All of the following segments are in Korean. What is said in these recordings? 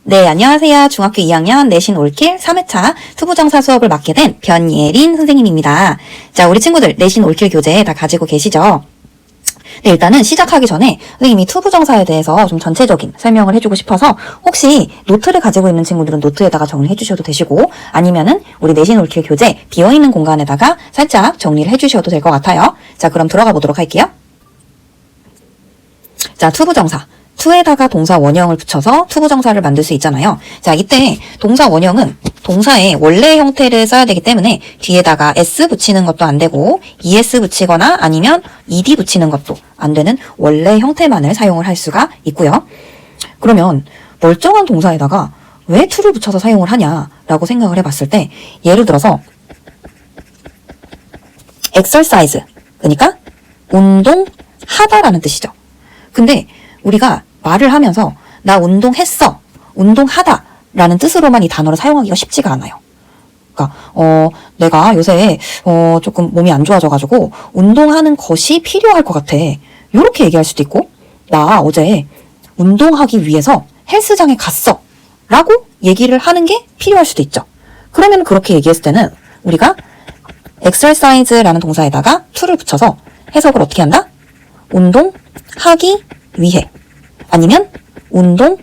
네, 안녕하세요. 중학교 2학년 내신 올킬 3회차 투부정사 수업을 맡게 된 변예린 선생님입니다. 자, 우리 친구들 내신 올킬 교재 다 가지고 계시죠? 네, 일단은 시작하기 전에 선생님이 투부정사에 대해서 좀 전체적인 설명을 해주고 싶어서 혹시 노트를 가지고 있는 친구들은 노트에다가 정리해 주셔도 되시고 아니면은 우리 내신 올킬 교재 비어있는 공간에다가 살짝 정리를 해 주셔도 될 것 같아요. 자, 그럼 들어가 보도록 할게요. 자, 투부정사. to에다가 동사 원형을 붙여서 투부정사를 만들 수 있잖아요. 자, 이때 동사 원형은 동사의 원래 형태를 써야 되기 때문에 뒤에다가 s 붙이는 것도 안 되고 es 붙이거나 아니면 ed 붙이는 것도 안 되는 원래 형태만을 사용을 할 수가 있고요. 그러면 멀쩡한 동사에다가 왜 to를 붙여서 사용을 하냐라고 생각을 해봤을 때 예를 들어서 exercise, 그러니까 운동하다라는 뜻이죠. 근데 우리가 말을 하면서 나 운동했어, 운동하다 라는 뜻으로만 이 단어를 사용하기가 쉽지가 않아요. 그러니까 내가 요새 조금 몸이 안 좋아져가지고 운동하는 것이 필요할 것 같아. 이렇게 얘기할 수도 있고 나 어제 운동하기 위해서 헬스장에 갔어 라고 얘기를 하는 게 필요할 수도 있죠. 그러면 그렇게 얘기했을 때는 우리가 exercise라는 동사에다가 to를 붙여서 해석을 어떻게 한다? 운동하기 위해 아니면 운동하는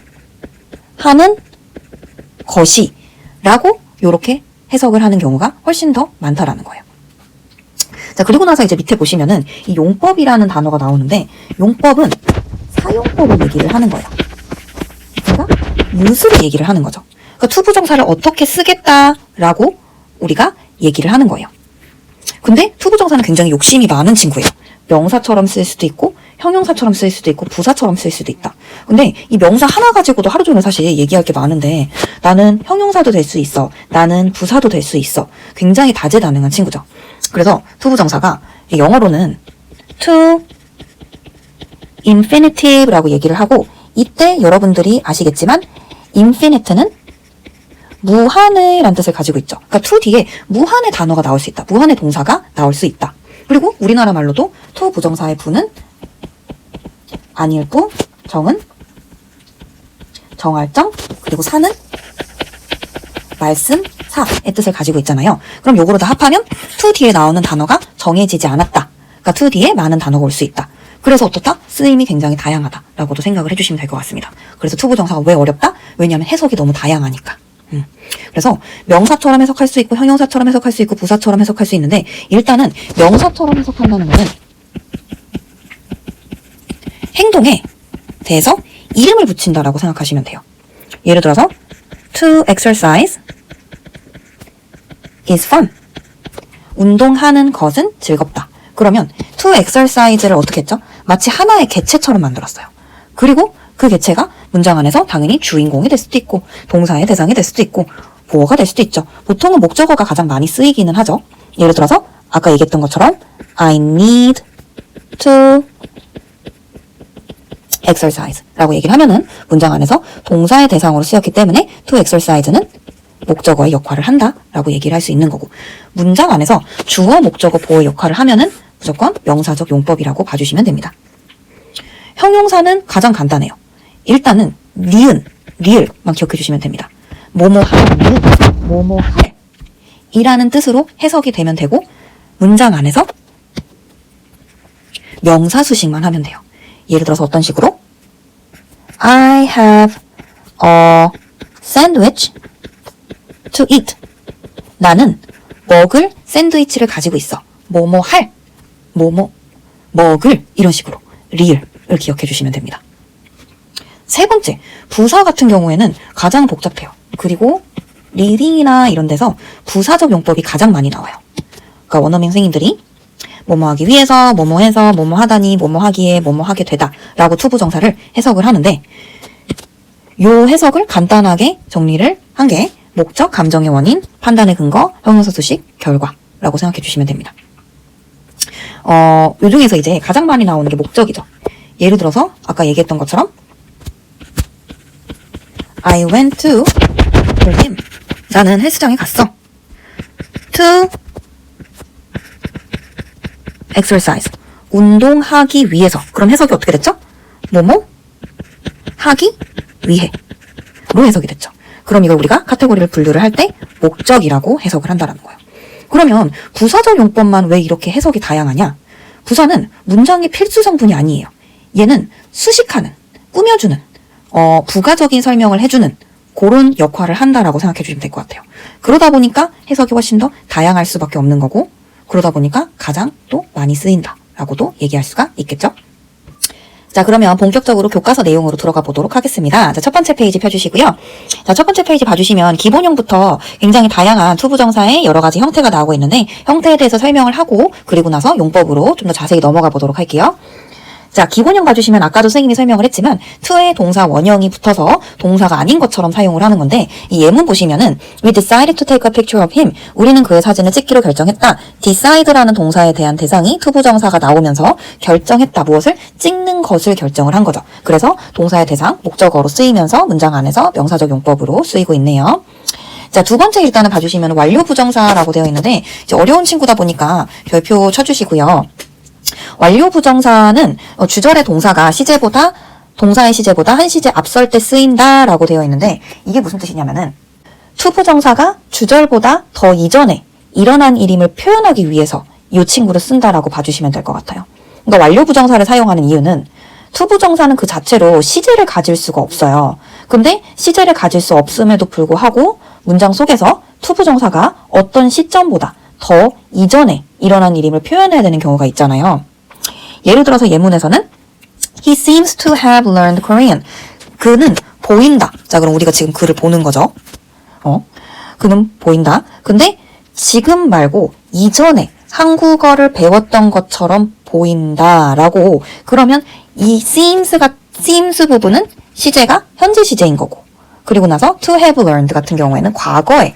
것이 라고 요렇게 해석을 하는 경우가 훨씬 더 많다라는 거예요. 자, 그리고 나서 이제 밑에 보시면은 이 용법이라는 단어가 나오는데 용법은 사용법을 얘기를 하는 거예요. 그러니까 use를 얘기를 하는 거죠. 그러니까 투부정사를 어떻게 쓰겠다라고 우리가 얘기를 하는 거예요. 근데 투부정사는 굉장히 욕심이 많은 친구예요. 명사처럼 쓸 수도 있고 형용사처럼 쓸 수도 있고 부사처럼 쓸 수도 있다. 근데 이 명사 하나 가지고도 하루 종일 사실 얘기할 게 많은데 나는 형용사도 될 수 있어. 나는 부사도 될 수 있어. 굉장히 다재다능한 친구죠. 그래서 투부정사가 영어로는 to infinitive라고 얘기를 하고 이때 여러분들이 아시겠지만 infinite는 무한의 라는 뜻을 가지고 있죠. 그러니까 to 뒤에 무한의 단어가 나올 수 있다. 무한의 동사가 나올 수 있다. 그리고 우리나라 말로도 to 부정사의 부는 아닐 부, 정은 정할정, 그리고 사는 말씀, 사의 뜻을 가지고 있잖아요. 그럼 요거로 다 합하면 to 뒤에 나오는 단어가 정해지지 않았다. 그러니까 to 뒤에 많은 단어가 올 수 있다. 그래서 어떻다? 쓰임이 굉장히 다양하다라고도 생각을 해주시면 될 것 같습니다. 그래서 to 부정사가 왜 어렵다? 왜냐하면 해석이 너무 다양하니까. 그래서 명사처럼 해석할 수 있고 형용사처럼 해석할 수 있고 부사처럼 해석할 수 있는데 일단은 명사처럼 해석한다는 거는 행동에 대해서 이름을 붙인다라고 생각하시면 돼요. 예를 들어서 to exercise is fun. 운동하는 것은 즐겁다. 그러면 to exercise를 어떻게 했죠? 마치 하나의 개체처럼 만들었어요. 그리고 그 개체가 문장 안에서 당연히 주인공이 될 수도 있고 동사의 대상이 될 수도 있고 보어가 될 수도 있죠. 보통은 목적어가 가장 많이 쓰이기는 하죠. 예를 들어서 아까 얘기했던 것처럼 I need to exercise 라고 얘기를 하면은 문장 안에서 동사의 대상으로 쓰였기 때문에 to exercise는 목적어의 역할을 한다 라고 얘기를 할 수 있는 거고 문장 안에서 주어, 목적어, 보어의 역할을 하면은 무조건 명사적 용법이라고 봐주시면 됩니다. 형용사는 가장 간단해요. 일단은 니은, 리을만 기억해 주시면 됩니다. 뭐뭐할, 니은, 뭐뭐할 이라는 뜻으로 해석이 되면 되고 문장 안에서 명사 수식만 하면 돼요. 예를 들어서 어떤 식으로 I have a sandwich to eat. 나는 먹을 샌드위치를 가지고 있어. 뭐뭐 할, 뭐뭐 먹을 이런 식으로 리을을 기억해 주시면 됩니다. 세 번째, 부사 같은 경우에는 가장 복잡해요. 그리고 리딩이나 이런 데서 부사적 용법이 가장 많이 나와요. 그러니까 원어민 선생님들이 뭐뭐 하기 위해서, 뭐뭐 해서, 뭐뭐 하다니, 뭐뭐 하기에, 뭐뭐 하게 되다 라고 투부정사를 해석을 하는데 요 해석을 간단하게 정리를 한 게 목적, 감정의 원인, 판단의 근거, 형용사 수식, 결과라고 생각해 주시면 됩니다. 요 중에서 이제 가장 많이 나오는 게 목적이죠. 예를 들어서 아까 얘기했던 것처럼 I went to the gym. 나는 헬스장에 갔어. To exercise. 운동하기 위해서. 그럼 해석이 어떻게 됐죠? 뭐뭐 하기 위해. 해석이 됐죠. 그럼 이걸 우리가 카테고리를 분류를 할 때 목적이라고 해석을 한다는 거예요. 그러면 부사적 용법만 왜 이렇게 해석이 다양하냐? 부사는 문장의 필수 성분이 아니에요. 얘는 수식하는, 꾸며주는, 부가적인 설명을 해주는 그런 역할을 한다라고 생각해 주시면 될 것 같아요. 그러다 보니까 해석이 훨씬 더 다양할 수밖에 없는 거고, 그러다 보니까 가장 또 많이 쓰인다라고도 얘기할 수가 있겠죠. 자, 그러면 본격적으로 교과서 내용으로 들어가 보도록 하겠습니다. 자, 첫 번째 페이지 펴주시고요. 자, 첫 번째 페이지 봐주시면 기본형부터 굉장히 다양한 투부정사의 여러 가지 형태가 나오고 있는데 형태에 대해서 설명을 하고 그리고 나서 용법으로 좀 더 자세히 넘어가 보도록 할게요. 자, 기본형 봐주시면 아까도 선생님이 설명을 했지만 to에 동사 원형이 붙어서 동사가 아닌 것처럼 사용을 하는 건데 이 예문 보시면은 We decided to take a picture of him. 우리는 그의 사진을 찍기로 결정했다. decide라는 동사에 대한 대상이 투부정사가 나오면서 결정했다. 무엇을? 찍는 것을 결정을 한 거죠. 그래서 동사의 대상, 목적어로 쓰이면서 문장 안에서 명사적 용법으로 쓰이고 있네요. 자, 두 번째 일단은 봐주시면 완료 부정사라고 되어 있는데 이제 어려운 친구다 보니까 별표 쳐주시고요. 완료 부정사는 주절의 동사가 동사의 시제보다 한 시제 앞설 때 쓰인다라고 되어 있는데 이게 무슨 뜻이냐면은 투부정사가 주절보다 더 이전에 일어난 일임을 표현하기 위해서 이 친구를 쓴다라고 봐주시면 될 것 같아요. 그러니까 완료 부정사를 사용하는 이유는 투부정사는 그 자체로 시제를 가질 수가 없어요. 근데 시제를 가질 수 없음에도 불구하고 문장 속에서 투부정사가 어떤 시점보다 더 이전에 일어난 일임을 표현해야 되는 경우가 있잖아요. 예를 들어서 예문에서는 He seems to have learned Korean. 그는 보인다. 자, 그럼 우리가 지금 그를 보는 거죠. 그는 보인다. 근데 지금 말고 이전에 한국어를 배웠던 것처럼 보인다라고. 그러면 이 seems 부분은 시제가 현재 시제인 거고. 그리고 나서 to have learned 같은 경우에는 과거에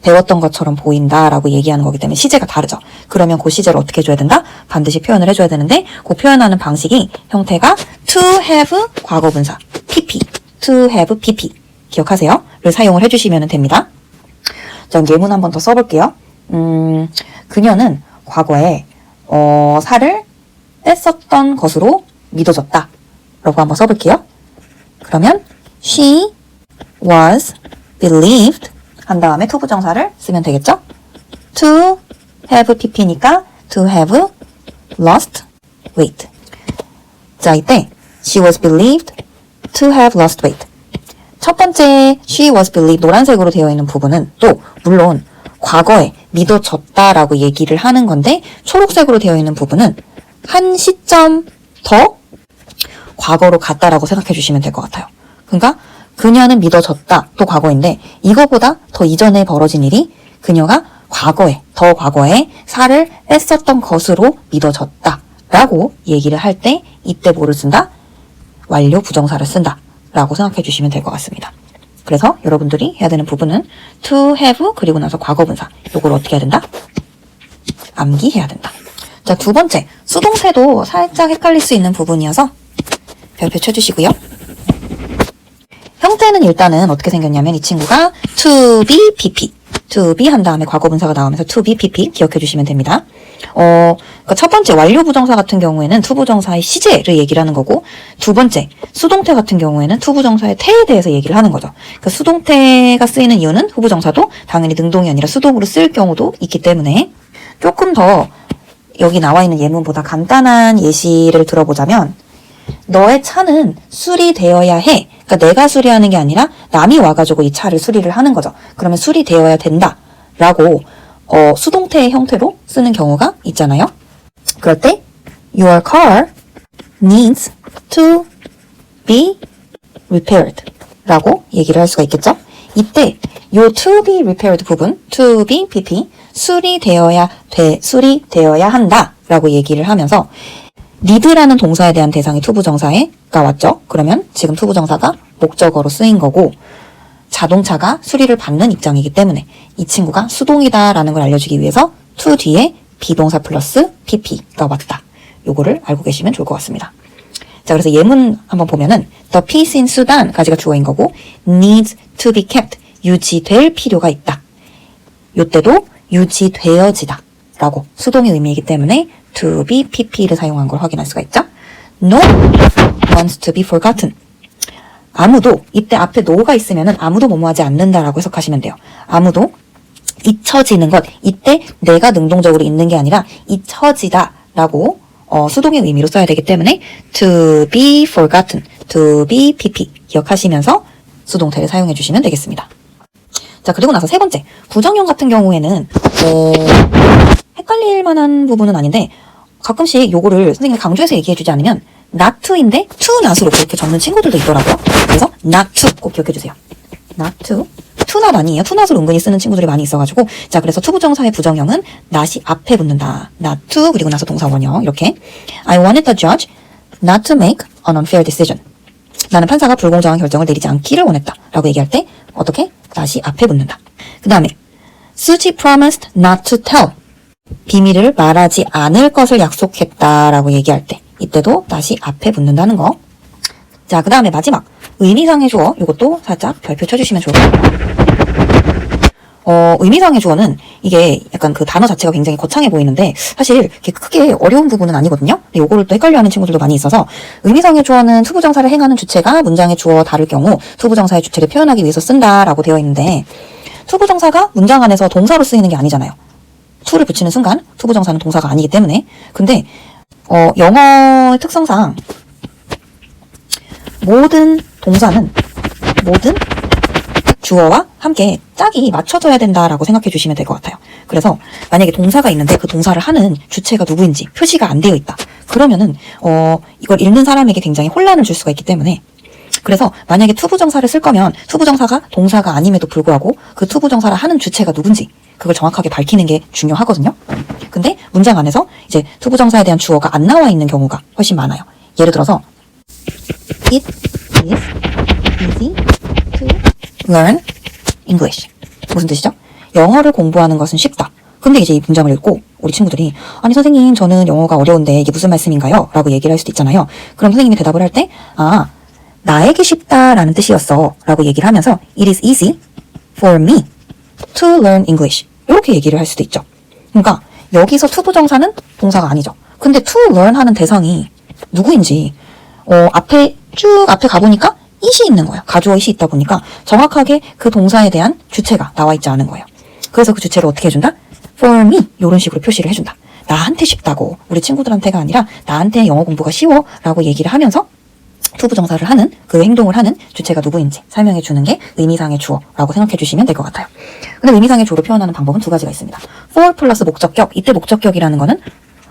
배웠던 것처럼 보인다라고 얘기하는 거기 때문에 시제가 다르죠. 그러면 그 시제를 어떻게 해줘야 된다? 반드시 표현을 해줘야 되는데 그 표현하는 방식이 형태가 to have 과거분사 pp, to have pp 기억하세요? 를 사용을 해주시면 됩니다. 자, 예문 한 번 더 써볼게요. 그녀는 과거에 살을 뺐었던 것으로 믿어졌다 라고 한번 써볼게요. 그러면 she was believed 한 다음에 투부정사를 쓰면 되겠죠? To have pp니까 to have lost weight. 자, 이때 she was believed to have lost weight. 첫 번째 she was believed 노란색으로 되어 있는 부분은 또 물론 과거에 믿어졌다라고 얘기를 하는 건데 초록색으로 되어 있는 부분은 한 시점 더 과거로 갔다라고 생각해 주시면 될 것 같아요. 그러니까 그녀는 믿어졌다 또 과거인데 이거보다 더 이전에 벌어진 일이 그녀가 더 과거에 살을 뺐었던 것으로 믿어졌다 라고 얘기를 할 때 이때 뭐를 쓴다? 완료 부정사를 쓴다 라고 생각해 주시면 될 것 같습니다. 그래서 여러분들이 해야 되는 부분은 to have 그리고 나서 과거분사 요걸 어떻게 해야 된다? 암기해야 된다. 자, 두 번째 수동태도 살짝 헷갈릴 수 있는 부분이어서 별표 쳐주시고요. 형태는 일단은 어떻게 생겼냐면 이 친구가 to be pp to be 한 다음에 과거분사가 나오면서 to be pp 기억해 주시면 됩니다. 그러니까 첫 번째 완료 부정사 같은 경우에는 투부정사의 시제를 얘기를 하는 거고 두 번째 수동태 같은 경우에는 투부정사의 태에 대해서 얘기를 하는 거죠. 그러니까 수동태가 쓰이는 이유는 후부정사도 당연히 능동이 아니라 수동으로 쓰일 경우도 있기 때문에 조금 더 여기 나와 있는 예문보다 간단한 예시를 들어보자면 너의 차는 수리되어야 해. 그러니까 내가 수리하는 게 아니라 남이 와가지고 이 차를 수리를 하는 거죠. 그러면 수리되어야 된다 라고 수동태의 형태로 쓰는 경우가 있잖아요. 그럴 때 Your car needs to be repaired 라고 얘기를 할 수가 있겠죠. 이때 요 to be repaired 부분 to be pp 수리되어야 한다 라고 얘기를 하면서 need라는 동사에 대한 대상이 투부정사가 왔죠. 그러면 지금 투부정사가 목적어로 쓰인 거고 자동차가 수리를 받는 입장이기 때문에 이 친구가 수동이다라는 걸 알려주기 위해서 to 뒤에 비동사 플러스 pp가 왔다. 요거를 알고 계시면 좋을 것 같습니다. 자, 그래서 예문 한번 보면은 the peace in Sudan까지가 주어인 거고 needs to be kept 유지될 필요가 있다. 요때도 유지되어지다 라고 수동의 의미이기 때문에 to be pp를 사용한 걸 확인할 수가 있죠. No one wants to be forgotten. 아무도, 이때 앞에 no가 있으면은 아무도 뭐뭐하지 않는다라고 해석하시면 돼요. 아무도 잊혀지는 것, 이때 내가 능동적으로 있는 게 아니라 잊혀지다 라고 수동의 의미로 써야 되기 때문에 to be forgotten, to be pp 기억하시면서 수동태를 사용해 주시면 되겠습니다. 자, 그리고 나서 세 번째, 부정형 같은 경우에는 헷갈릴 만한 부분은 아닌데 가끔씩 요거를 선생님이 강조해서 얘기해 주지 않으면 not to인데 to not으로 그렇게 적는 친구들도 있더라고요. 그래서 not to 꼭 기억해 주세요. not to, to not 아니에요. to not을 은근히 쓰는 친구들이 많이 있어가지고, 자, 그래서 to 부정사의 부정형은 not이 앞에 붙는다. not to 그리고 나서 동사 원형 이렇게. I wanted the judge not to make an unfair decision. 나는 판사가 불공정한 결정을 내리지 않기를 원했다 라고 얘기할 때 어떻게? not이 앞에 붙는다. 그 다음에 수지 promised not to tell. 비밀을 말하지 않을 것을 약속했다라고 얘기할 때 이때도 not이 앞에 붙는다는 거. 자, 그 다음에 마지막 의미상의 주어, 이것도 살짝 별표 쳐주시면 좋을 것 같아요. 의미상의 주어는 이게 약간 그 단어 자체가 굉장히 거창해 보이는데 사실 이렇게 크게 어려운 부분은 아니거든요. 근데 요거를 또 헷갈려하는 친구들도 많이 있어서, 의미상의 주어는 투부정사를 행하는 주체가 문장의 주어와 다를 경우 투부정사의 주체를 표현하기 위해서 쓴다라고 되어 있는데, 투부정사가 문장 안에서 동사로 쓰이는 게 아니잖아요. to를 붙이는 순간 투부정사는 동사가 아니기 때문에. 근데 영어의 특성상 모든 동사는 모든 주어와 함께 짝이 맞춰져야 된다라고 생각해 주시면 될 것 같아요. 그래서 만약에 동사가 있는데 그 동사를 하는 주체가 누구인지 표시가 안 되어 있다. 그러면은 이걸 읽는 사람에게 굉장히 혼란을 줄 수가 있기 때문에, 그래서 만약에 투부정사를 쓸 거면 투부정사가 동사가 아님에도 불구하고 그 투부정사를 하는 주체가 누군지 그걸 정확하게 밝히는 게 중요하거든요. 근데 문장 안에서 이제 투부정사에 대한 주어가 안 나와 있는 경우가 훨씬 많아요. 예를 들어서 It is easy to learn English. 무슨 뜻이죠? 영어를 공부하는 것은 쉽다. 근데 이제 이 문장을 읽고 우리 친구들이 아니 선생님 저는 영어가 어려운데 이게 무슨 말씀인가요? 라고 얘기를 할 수도 있잖아요. 그럼 선생님이 대답을 할 때 나에게 쉽다라는 뜻이었어 라고 얘기를 하면서 It is easy for me to learn English 이렇게 얘기를 할 수도 있죠. 그러니까 여기서 투부정사는 동사가 아니죠. 근데 to learn 하는 대상이 누구인지 앞에 가보니까 it이 있는 거예요. 가주어 it이 있다 보니까 정확하게 그 동사에 대한 주체가 나와 있지 않은 거예요. 그래서 그 주체를 어떻게 해준다? for me 이런 식으로 표시를 해준다. 나한테 쉽다고, 우리 친구들한테가 아니라 나한테 영어 공부가 쉬워 라고 얘기를 하면서 투부정사를 하는 그 행동을 하는 주체가 누구인지 설명해 주는 게 의미상의 주어라고 생각해 주시면 될 것 같아요. 근데 의미상의 주어를 표현하는 방법은 두 가지가 있습니다. for 플러스 목적격. 이때 목적격이라는 거는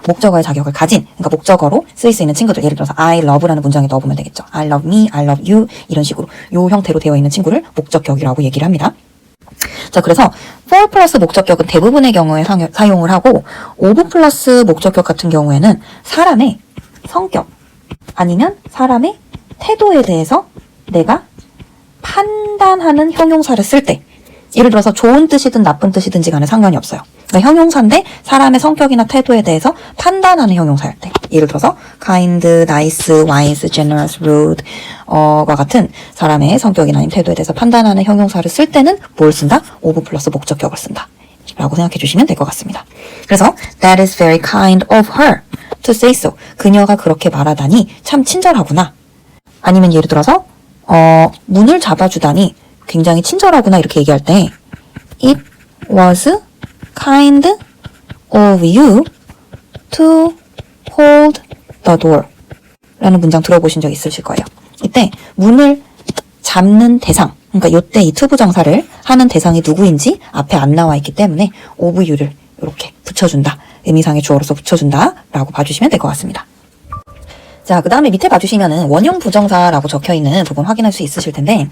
목적어의 자격을 가진, 그러니까 목적어로 쓰일 수 있는 친구들, 예를 들어서 I love라는 문장에 넣어보면 되겠죠. I love me, I love you 이런 식으로 요 형태로 되어 있는 친구를 목적격이라고 얘기를 합니다. 자, 그래서 for 플러스 목적격은 대부분의 경우에 사용을 하고, of 플러스 목적격 같은 경우에는 사람의 성격 아니면 사람의 태도에 대해서 내가 판단하는 형용사를 쓸 때, 예를 들어서 좋은 뜻이든 나쁜 뜻이든지 간에 상관이 없어요. 그러니까 형용사인데 사람의 성격이나 태도에 대해서 판단하는 형용사일 때, 예를 들어서 kind, nice, wise, generous, rude 와 같은 사람의 성격이나 아니면 태도에 대해서 판단하는 형용사를 쓸 때는 뭘 쓴다? of 플러스 목적격을 쓴다 라고 생각해 주시면 될 것 같습니다. 그래서 that is very kind of her to say so. 그녀가 그렇게 말하다니 참 친절하구나. 아니면 예를 들어서 문을 잡아주다니 굉장히 친절하구나 이렇게 얘기할 때 It was kind of you to hold the door 라는 문장 들어보신 적 있으실 거예요. 이때 문을 잡는 대상, 그러니까 요때 이 투부정사를 하는 대상이 누구인지 앞에 안 나와 있기 때문에 of you를 이렇게 붙여준다. 의미상의 주어로서 붙여준다 라고 봐주시면 될 것 같습니다. 자, 그 다음에 밑에 봐주시면은 원형 부정사라고 적혀있는 부분 확인할 수 있으실 텐데,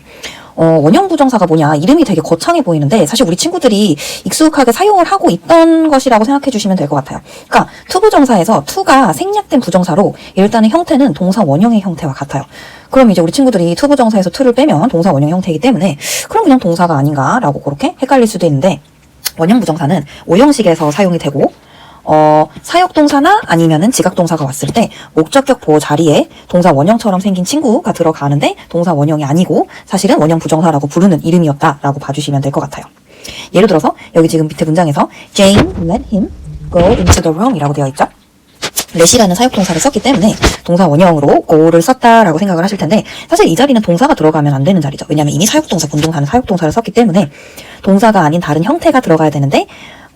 원형 부정사가 뭐냐, 이름이 되게 거창해 보이는데 사실 우리 친구들이 익숙하게 사용을 하고 있던 것이라고 생각해 주시면 될 것 같아요. 그러니까 투부정사에서 to가 생략된 부정사로 일단은 형태는 동사 원형의 형태와 같아요. 그럼 이제 우리 친구들이 투부정사에서 to를 빼면 동사 원형 형태이기 때문에 그럼 그냥 동사가 아닌가라고 그렇게 헷갈릴 수도 있는데, 원형 부정사는 오형식에서 사용이 되고 사역동사나 아니면은 지각동사가 왔을 때 목적격 보호 자리에 동사 원형처럼 생긴 친구가 들어가는데 동사 원형이 아니고 사실은 원형 부정사라고 부르는 이름이었다라고 봐주시면 될 것 같아요. 예를 들어서 여기 지금 밑에 문장에서 Jane let him go into the room 이라고 되어 있죠. let이라는 사역동사를 썼기 때문에 동사 원형으로 go를 썼다라고 생각을 하실 텐데 사실 이 자리는 동사가 들어가면 안 되는 자리죠. 왜냐하면 이미 사역동사, 본동사는 사역동사를 썼기 때문에 동사가 아닌 다른 형태가 들어가야 되는데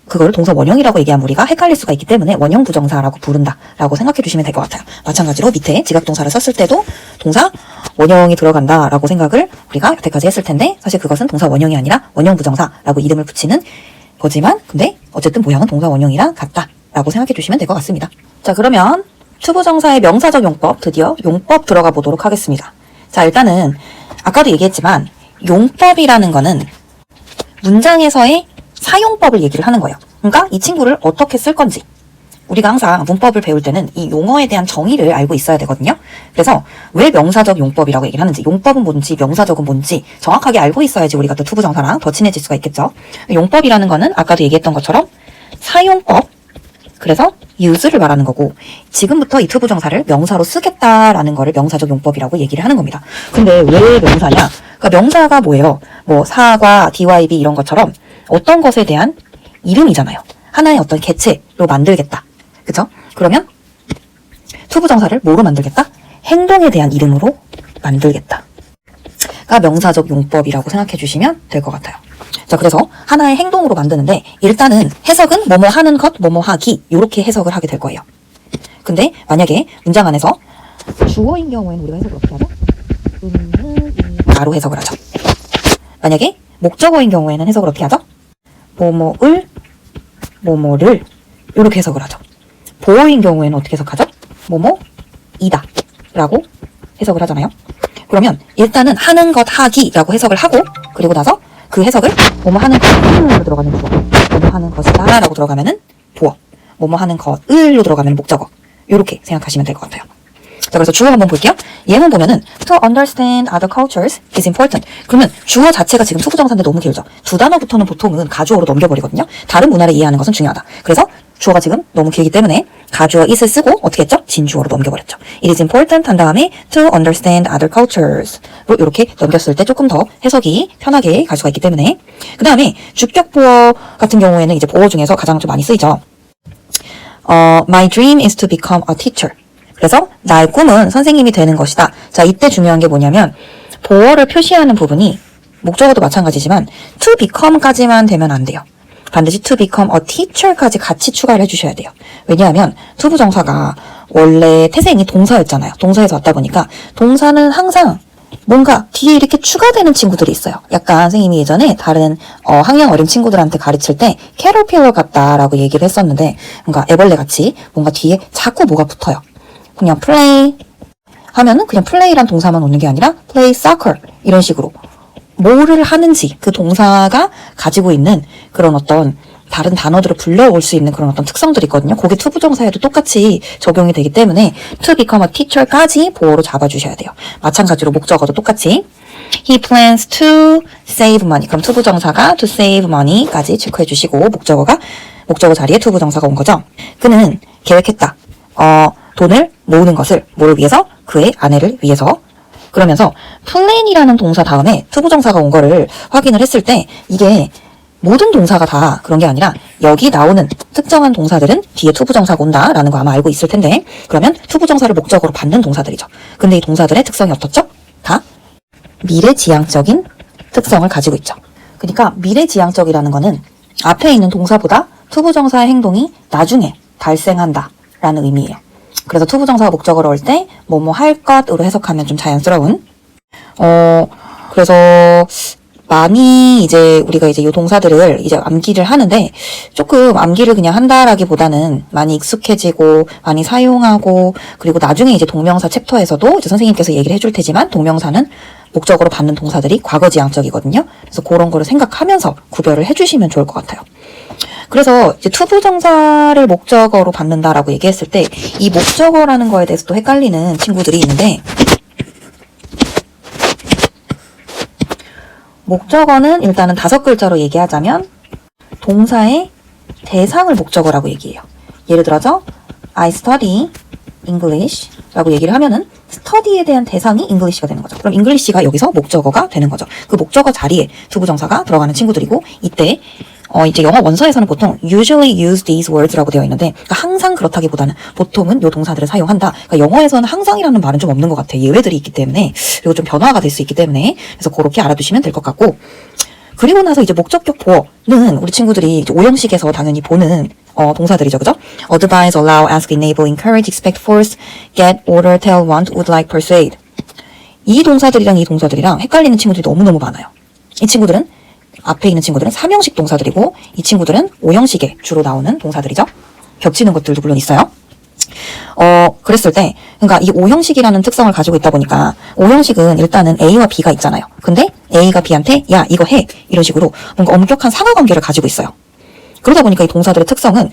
그걸 동사 원형이라고 얘기하면 우리가 헷갈릴 수가 있기 때문에 원형 부정사라고 부른다라고 생각해 주시면 될 것 같아요. 마찬가지로 밑에 지각동사를 썼을 때도 동사 원형이 들어간다라고 생각을 우리가 여태까지 했을 텐데 사실 그것은 동사 원형이 아니라 원형 부정사라고 이름을 붙이는 거지만 근데 어쨌든 모양은 동사 원형이랑 같다라고 생각해 주시면 될 것 같습니다. 자, 그러면 투부정사의 명사적 용법, 드디어 용법 들어가 보도록 하겠습니다. 자, 일단은 아까도 얘기했지만 용법이라는 거는 문장에서의 사용법을 얘기를 하는 거예요. 그러니까 이 친구를 어떻게 쓸 건지 우리가 항상 문법을 배울 때는 이 용어에 대한 정의를 알고 있어야 되거든요. 그래서 왜 명사적 용법이라고 얘기를 하는지, 용법은 뭔지 명사적은 뭔지 정확하게 알고 있어야지 우리가 또 투부정사랑 더 친해질 수가 있겠죠. 용법이라는 거는 아까도 얘기했던 것처럼 사용법, 그래서 use를 말하는 거고 지금부터 이 투부정사를 명사로 쓰겠다라는 거를 명사적 용법이라고 얘기를 하는 겁니다. 근데 왜 명사냐? 그러니까 명사가 뭐예요? 뭐 사과, dyb 이런 것처럼 어떤 것에 대한 이름이잖아요. 하나의 어떤 개체로 만들겠다. 그쵸? 그러면 투부정사를 뭐로 만들겠다? 행동에 대한 이름으로 만들겠다. 가 명사적 용법이라고 생각해 주시면 될 것 같아요. 자, 그래서 하나의 행동으로 만드는데 일단은 해석은 뭐뭐 하는 것, 뭐뭐 하기 이렇게 해석을 하게 될 거예요. 근데 만약에 문장 안에서 주어인 경우에는 우리가 해석을 어떻게 하죠? 나로 해석을 하죠. 만약에 목적어인 경우에는 해석을 어떻게 하죠? 뭐뭐을, 뭐뭐를 이렇게 해석을 하죠. 보어인 경우에는 어떻게 해석하죠? 뭐뭐이다 라고 해석을 하잖아요. 그러면 일단은 하는 것 하기라고 해석을 하고 그리고 나서 그 해석을 뭐뭐 하는 것으로 들어가는 주어, 뭐뭐 하는 것이다 라고 들어가면은 보어, 뭐뭐 하는 것을로 들어가면 목적어 이렇게 생각하시면 될 것 같아요. 자, 그래서 주어 한번 볼게요. 예문 보면은 to understand other cultures is important. 그러면 주어 자체가 지금 투부정사인데 너무 길죠. 두 단어부터는 보통은 가주어로 넘겨버리거든요. 다른 문화를 이해하는 것은 중요하다. 그래서 주어가 지금 너무 길기 때문에 가주어 is을 쓰고 어떻게 했죠? 진주어로 넘겨버렸죠. It is important 한 다음에 to understand other cultures 로 이렇게 넘겼을 때 조금 더 해석이 편하게 갈 수가 있기 때문에 그 다음에 주격 보어 같은 경우에는 이제 보어 중에서 가장 좀 많이 쓰이죠. My dream is to become a teacher. 그래서 나의 꿈은 선생님이 되는 것이다. 자, 이때 중요한 게 뭐냐면 보어를 표시하는 부분이 목적어도 마찬가지지만 to become까지만 되면 안 돼요. 반드시 to become a teacher까지 같이 추가를 해주셔야 돼요. 왜냐하면 투부정사가 원래 태생이 동사였잖아요. 동사에서 왔다 보니까 동사는 항상 뭔가 뒤에 이렇게 추가되는 친구들이 있어요. 약간 선생님이 예전에 다른 학년 어린 친구들한테 가르칠 때 캐럴필러 같다라고 얘기를 했었는데 뭔가 애벌레 같이 뭔가 뒤에 자꾸 뭐가 붙어요. 그냥 play 하면은 그냥 play란 동사만 오는 게 아니라 play soccer 이런 식으로 뭐를 하는지 그 동사가 가지고 있는 그런 어떤 다른 단어들을 불러올 수 있는 그런 어떤 특성들이 있거든요. 그게 투부정사에도 똑같이 적용이 되기 때문에 to become a teacher까지 보어로 잡아주셔야 돼요. 마찬가지로 목적어도 똑같이 He plans to save money. 그럼 투부정사가 to save money까지 체크해 주시고 목적어 자리에 투부정사가 온 거죠. 그는 계획했다. 돈을 모으는 것을 뭐를 위해서? 그의 아내를 위해서. 그러면서 plan이라는 동사 다음에 투부정사가 온 거를 확인을 했을 때 이게 모든 동사가 다 그런 게 아니라 여기 나오는 특정한 동사들은 뒤에 투부정사가 온다라는 거 아마 알고 있을 텐데 그러면 투부정사를 목적으로 받는 동사들이죠. 근데 이 동사들의 특성이 어떻죠? 다 미래지향적인 특성을 가지고 있죠. 그러니까 미래지향적이라는 거는 앞에 있는 동사보다 투부정사의 행동이 나중에 발생한다 라는 의미예요. 그래서 투부정사가 목적어로 올 때 뭐뭐 할 것으로 해석하면 좀 자연스러운 그래서 많이 이제 우리가 이제 이 동사들을 이제 암기를 하는데 조금 암기를 그냥 한다라기보다는 많이 익숙해지고 많이 사용하고 그리고 나중에 이제 동명사 챕터에서도 이제 선생님께서 얘기를 해줄 테지만 동명사는 목적어로 받는 동사들이 과거지향적이거든요. 그래서 그런 거를 생각하면서 구별을 해주시면 좋을 것 같아요. 그래서 이제 투부정사를 목적어로 받는다라고 얘기했을 때 이 목적어라는 거에 대해서 또 헷갈리는 친구들이 있는데 목적어는 일단은 5글자로 얘기하자면 동사의 대상을 목적어라고 얘기해요. 예를 들어서 I study English 라고 얘기를 하면은 study에 대한 대상이 English가 되는 거죠. 그럼 English가 여기서 목적어가 되는 거죠. 그 목적어 자리에 투부정사가 들어가는 친구들이고 이때 이제 영어 원서에서는 보통 usually use these words라고 되어 있는데, 그러니까 항상 그렇다기보다는 보통은 요 동사들을 사용한다. 그러니까 영어에서는 항상이라는 말은 좀 없는 것 같아요. 예외들이 있기 때문에. 그리고 좀 변화가 될 수 있기 때문에. 그래서 그렇게 알아두시면 될 것 같고. 그리고 나서 이제 목적격 보어는 우리 친구들이 이제 오형식에서 당연히 보는 동사들이죠. 그죠? advise, allow, ask, enable, encourage, expect, force, get, order, tell, want, would like, persuade. 이 동사들이랑 이 동사들이랑 헷갈리는 친구들이 너무너무 많아요. 이 친구들은 앞에 있는 친구들은 3형식 동사들이고 이 친구들은 5형식에 주로 나오는 동사들이죠. 겹치는 것들도 물론 있어요. 그랬을 때, 그러니까 이 5형식이라는 특성을 가지고 있다 보니까 5형식은 일단은 A와 B가 있잖아요. 근데 A가 B한테 야 이거 해 이런 식으로 뭔가 엄격한 상하관계를 가지고 있어요. 그러다 보니까 이 동사들의 특성은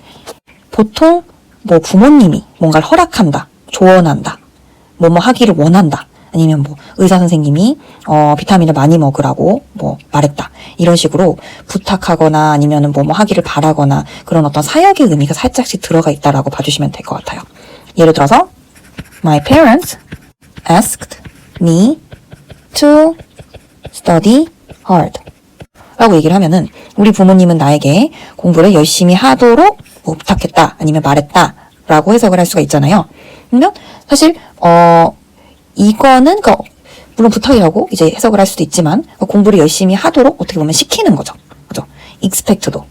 보통 뭐 부모님이 뭔가를 허락한다, 조언한다, 뭐뭐 하기를 원한다, 아니면 뭐 의사 선생님이 비타민을 많이 먹으라고 뭐 말했다 이런 식으로 부탁하거나 아니면은 뭐뭐 하기를 바라거나 그런 어떤 사역의 의미가 살짝씩 들어가 있다라고 봐주시면 될 것 같아요. 예를 들어서 My parents asked me to study hard 라고 얘기를 하면은 우리 부모님은 나에게 공부를 열심히 하도록 뭐 부탁했다 아니면 말했다 라고 해석을 할 수가 있잖아요. 그러면 사실 이거는 물론 부탁이라고 이제 해석을 할 수도 있지만 공부를 열심히 하도록 어떻게 보면 시키는 거죠. 그죠? expect도.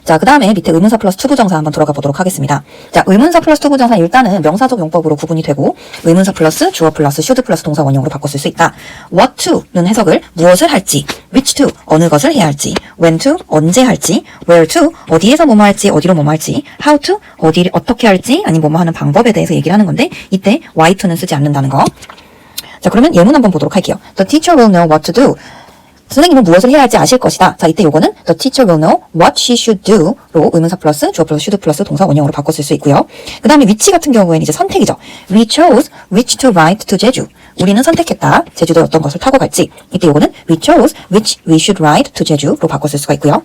자, 그 다음에 밑에 의문사 플러스 투부정사 한번 들어가 보도록 하겠습니다. 자, 의문사 플러스 투부정사 일단은 명사적 용법으로 구분이 되고 의문사 플러스 주어 플러스 should 플러스 동사 원형으로 바꿨을 수 있다. what to는 해석을 무엇을 할지, which to 어느 것을 해야 할지, when to 언제 할지, where to 어디에서 뭐뭐 할지, 어디로 뭐뭐 할지, how to 어디를 어떻게 할지, 아니 뭐뭐 하는 방법에 대해서 얘기를 하는 건데 이때 why to는 쓰지 않는다는 거. 자, 그러면 예문 한번 보도록 할게요. The teacher will know what to do. 선생님은 무엇을 해야 할지 아실 것이다. 자, 이때 요거는 the teacher will know what she should do로 의문사 플러스 주어 플러스 should 플러스 동사 원형으로 바꿨을 수 있고요. 그 다음에 위치 같은 경우에는 이제 선택이죠. We chose which to ride to 제주. 우리는 선택했다. 제주도에 어떤 것을 타고 갈지. 이때 요거는 we chose which we should ride to 제주로 바꿨을 수가 있고요.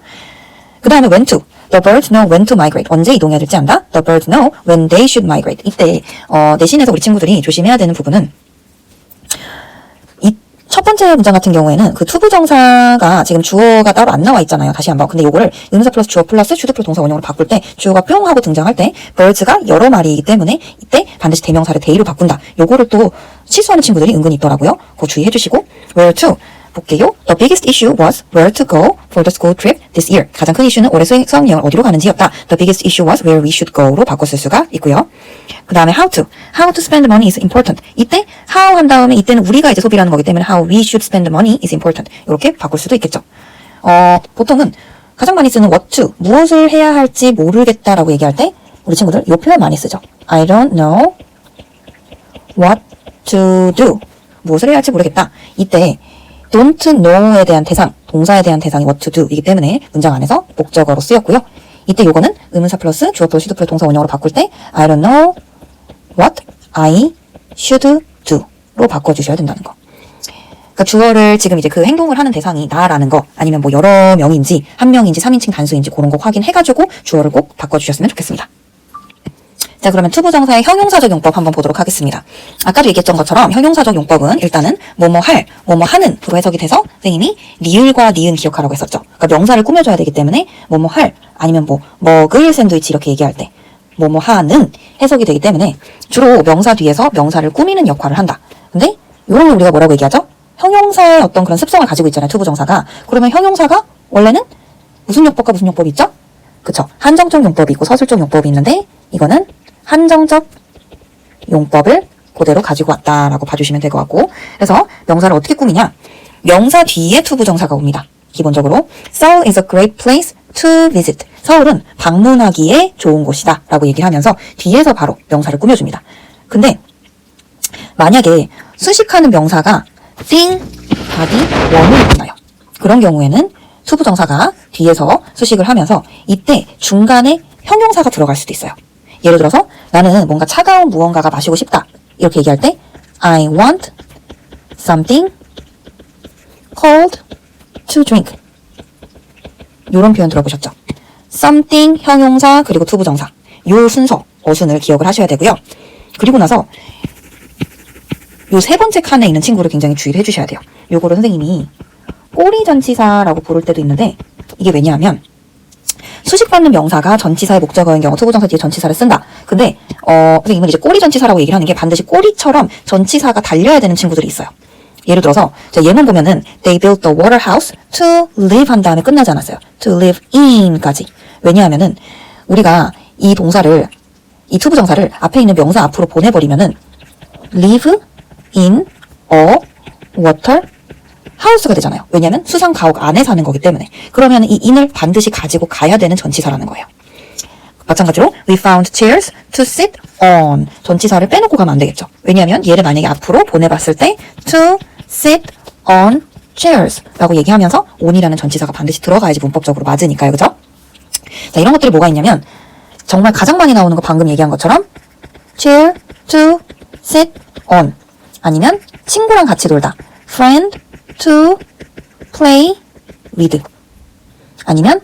그 다음에 when to. The birds know when to migrate. 언제 이동해야 될지 안다. The birds know when they should migrate. 이때 내신에서 우리 친구들이 조심해야 되는 부분은 첫 번째 문장 같은 경우에는 그 투부정사가 지금 주어가 따로 안 나와 있잖아요. 다시 한번. 근데 요거를 의문사 플러스 주어 플러스 should 플러스 동사 원형으로 바꿀 때 주어가 뿅 하고 등장할 때 birds가 여러 마리이기 때문에 이때 반드시 대명사를 they로 바꾼다. 요거를 또 실수하는 친구들이 은근히 있더라고요. 그거 주의해 주시고 where to 볼게요. The biggest issue was where to go for the school trip this year. 가장 큰 이슈는 올해 수학여행을 어디로 가는지였다. The biggest issue was where we should go로 바꿨을 수가 있고요. 그 다음에 how to spend money is important. 이때 how 한 다음에 이때는 우리가 이제 소비라는 거기 때문에 how we should spend money is important. 이렇게 바꿀 수도 있겠죠. 보통은 가장 많이 쓰는 what to 무엇을 해야 할지 모르겠다라고 얘기할 때 우리 친구들 이 표현 많이 쓰죠. I don't know what to do. 무엇을 해야 할지 모르겠다. 이때 don't know에 대한 대상, 동사에 대한 대상이 what to do 이기 때문에 문장 안에서 목적어로 쓰였고요. 이때 요거는 의문사 플러스 주어 플러스 should 플러스 동사 원형으로 바꿀 때 I don't know what I should do로 바꿔주셔야 된다는 거. 그러니까 주어를 지금 이제 그 행동을 하는 대상이 나라는 거 아니면 뭐 여러 명인지 한 명인지 3인칭 단수인지 그런 거 확인해가지고 주어를 꼭 바꿔주셨으면 좋겠습니다. 자, 그러면 투부정사의 형용사적 용법 한번 보도록 하겠습니다. 아까도 얘기했던 것처럼 형용사적 용법은 일단은 뭐뭐 할, 뭐뭐 하는으로 해석이 돼서 선생님이 리을과 니은 기억하라고 했었죠. 그러니까 명사를 꾸며줘야 되기 때문에 뭐뭐 할, 아니면 뭐 먹을 샌드위치 이렇게 얘기할 때 뭐뭐 하는 해석이 되기 때문에 주로 명사 뒤에서 명사를 꾸미는 역할을 한다. 근데 이런 걸 우리가 뭐라고 얘기하죠? 형용사의 어떤 그런 습성을 가지고 있잖아요. 투부정사가. 그러면 형용사가 원래는 무슨 용법과 무슨 용법이 있죠? 그쵸? 한정적 용법이 있고 서술적 용법이 있는데 이거는 한정적 용법을 그대로 가지고 왔다라고 봐주시면 될 것 같고, 그래서 명사를 어떻게 꾸미냐? 명사 뒤에 투부정사가 옵니다. 기본적으로 Seoul is a great place to visit. 서울은 방문하기에 좋은 곳이다 라고 얘기를 하면서 뒤에서 바로 명사를 꾸며줍니다. 근데 만약에 수식하는 명사가 thing, body, 원으로 끝나요. 그런 경우에는 투부정사가 뒤에서 수식을 하면서 이때 중간에 형용사가 들어갈 수도 있어요. 예를 들어서 나는 뭔가 차가운 무언가가 마시고 싶다. 이렇게 얘기할 때 I want something cold to drink. 이런 표현 들어보셨죠? something 형용사 그리고 투부정사. 요 순서 어순을 기억을 하셔야 되고요. 그리고 나서 요 세 번째 칸에 있는 친구를 굉장히 주의를 해주셔야 돼요. 요거를 선생님이 꼬리전치사라고 부를 때도 있는데 이게 왜냐하면 수식받는 명사가 전치사의 목적어인 경우 투부정사 뒤에 전치사를 쓴다. 근데 선생님은 이제 꼬리 전치사라고 얘기를 하는 게 반드시 꼬리처럼 전치사가 달려야 되는 친구들이 있어요. 예를 들어서 예문 보면은 They built the water house to live 한 다음에 끝나지 않았어요. To live in까지. 왜냐하면은 우리가 이 동사를 이 투부정사를 앞에 있는 명사 앞으로 보내버리면은 live in a water house가 되잖아요. 왜냐하면 수상 가옥 안에 사는 거기 때문에. 그러면 이 in을 반드시 가지고 가야 되는 전치사라는 거예요. 마찬가지로 we found chairs to sit on. 전치사를 빼놓고 가면 안 되겠죠. 왜냐하면 얘를 만약에 앞으로 보내봤을 때 to sit on chairs 라고 얘기하면서 on이라는 전치사가 반드시 들어가야지 문법적으로 맞으니까요. 그죠? 자, 이런 것들이 뭐가 있냐면 정말 가장 많이 나오는 거 방금 얘기한 것처럼 chair to sit on, 아니면 친구랑 같이 놀다 friend to play with, 아니면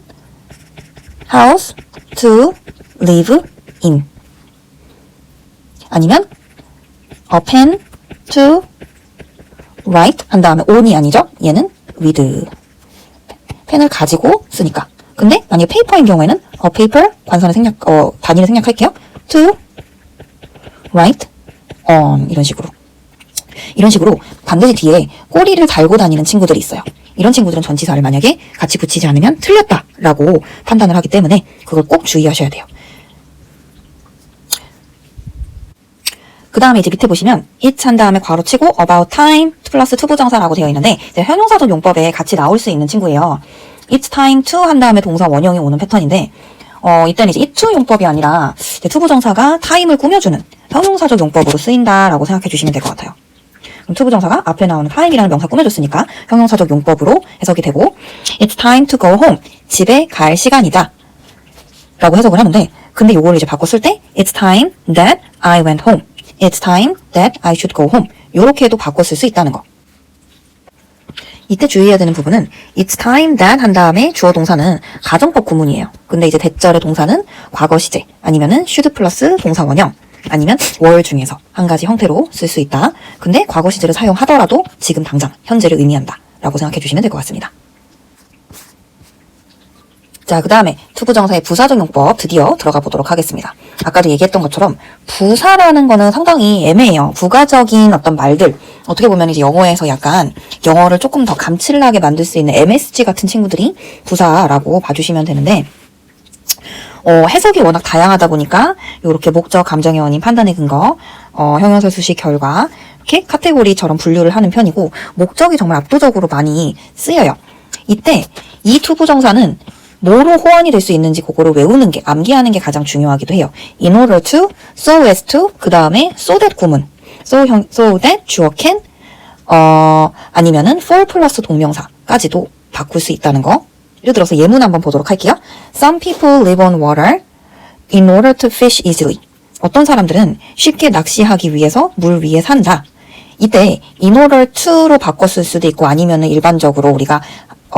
house to live in, 아니면 a pen to write 한 다음에 on이 아니죠? 얘는 with. 펜을 가지고 쓰니까. 근데 만약에 페이퍼인 경우에는 a paper 관선을 단위를 생략할게요. to write on. 이런 식으로 반드시 뒤에 꼬리를 달고 다니는 친구들이 있어요. 이런 친구들은 전치사를 만약에 같이 붙이지 않으면 틀렸다라고 판단을 하기 때문에 그걸 꼭 주의하셔야 돼요. 그 다음에 이제 밑에 보시면 it 한 다음에 괄호치고 about time 플러스 투부정사라고 되어 있는데 이제 형용사적 용법에 같이 나올 수 있는 친구예요. it's time to 한 다음에 동사 원형이 오는 패턴인데 이때는 이제 it to 용법이 아니라 이제 투부정사가 time을 꾸며주는 형용사적 용법으로 쓰인다라고 생각해 주시면 될 것 같아요. 그럼 투부정사가 앞에 나오는 time이라는 명사 꾸며줬으니까 형용사적 용법으로 해석이 되고 it's time to go home. 집에 갈 시간이다 라고 해석을 하는데 근데 요거를 이제 바꿔 쓸 때 it's time that I went home. It's time that I should go home. 요렇게도 바꿔 쓸 수 있다는 거. 이때 주의해야 되는 부분은 it's time that 한 다음에 주어 동사는 가정법 구문이에요. 근데 이제 대절의 동사는 과거 시제 아니면은 should 플러스 동사 원형 아니면 were 중에서 한 가지 형태로 쓸 수 있다. 근데 과거 시제를 사용하더라도 지금 당장 현재를 의미한다 라고 생각해 주시면 될 것 같습니다. 자, 그 다음에 투부정사의 부사적 용법 드디어 들어가 보도록 하겠습니다. 아까도 얘기했던 것처럼 부사라는 거는 상당히 애매해요. 부가적인 어떤 말들, 어떻게 보면 이제 영어에서 약간 영어를 조금 더 감칠나게 만들 수 있는 MSG 같은 친구들이 부사라고 봐주시면 되는데 해석이 워낙 다양하다 보니까 이렇게 목적, 감정의 원인, 판단의 근거, 형용사 수식 결과 이렇게 카테고리처럼 분류를 하는 편이고 목적이 정말 압도적으로 많이 쓰여요. 이때 이 투부정사는 뭐로 호환이 될 수 있는지 그거를 외우는 게, 암기하는 게 가장 중요하기도 해요. in order to, so as to, 그 다음에 so that 구문, so that, 주어 can, 아니면은 for 플러스 동명사까지도 바꿀 수 있다는 거. 예를 들어서 예문 한번 보도록 할게요. Some people live on water in order to fish easily. 어떤 사람들은 쉽게 낚시하기 위해서 물 위에 산다. 이때 in order to로 바꿨을 수도 있고 아니면은 일반적으로 우리가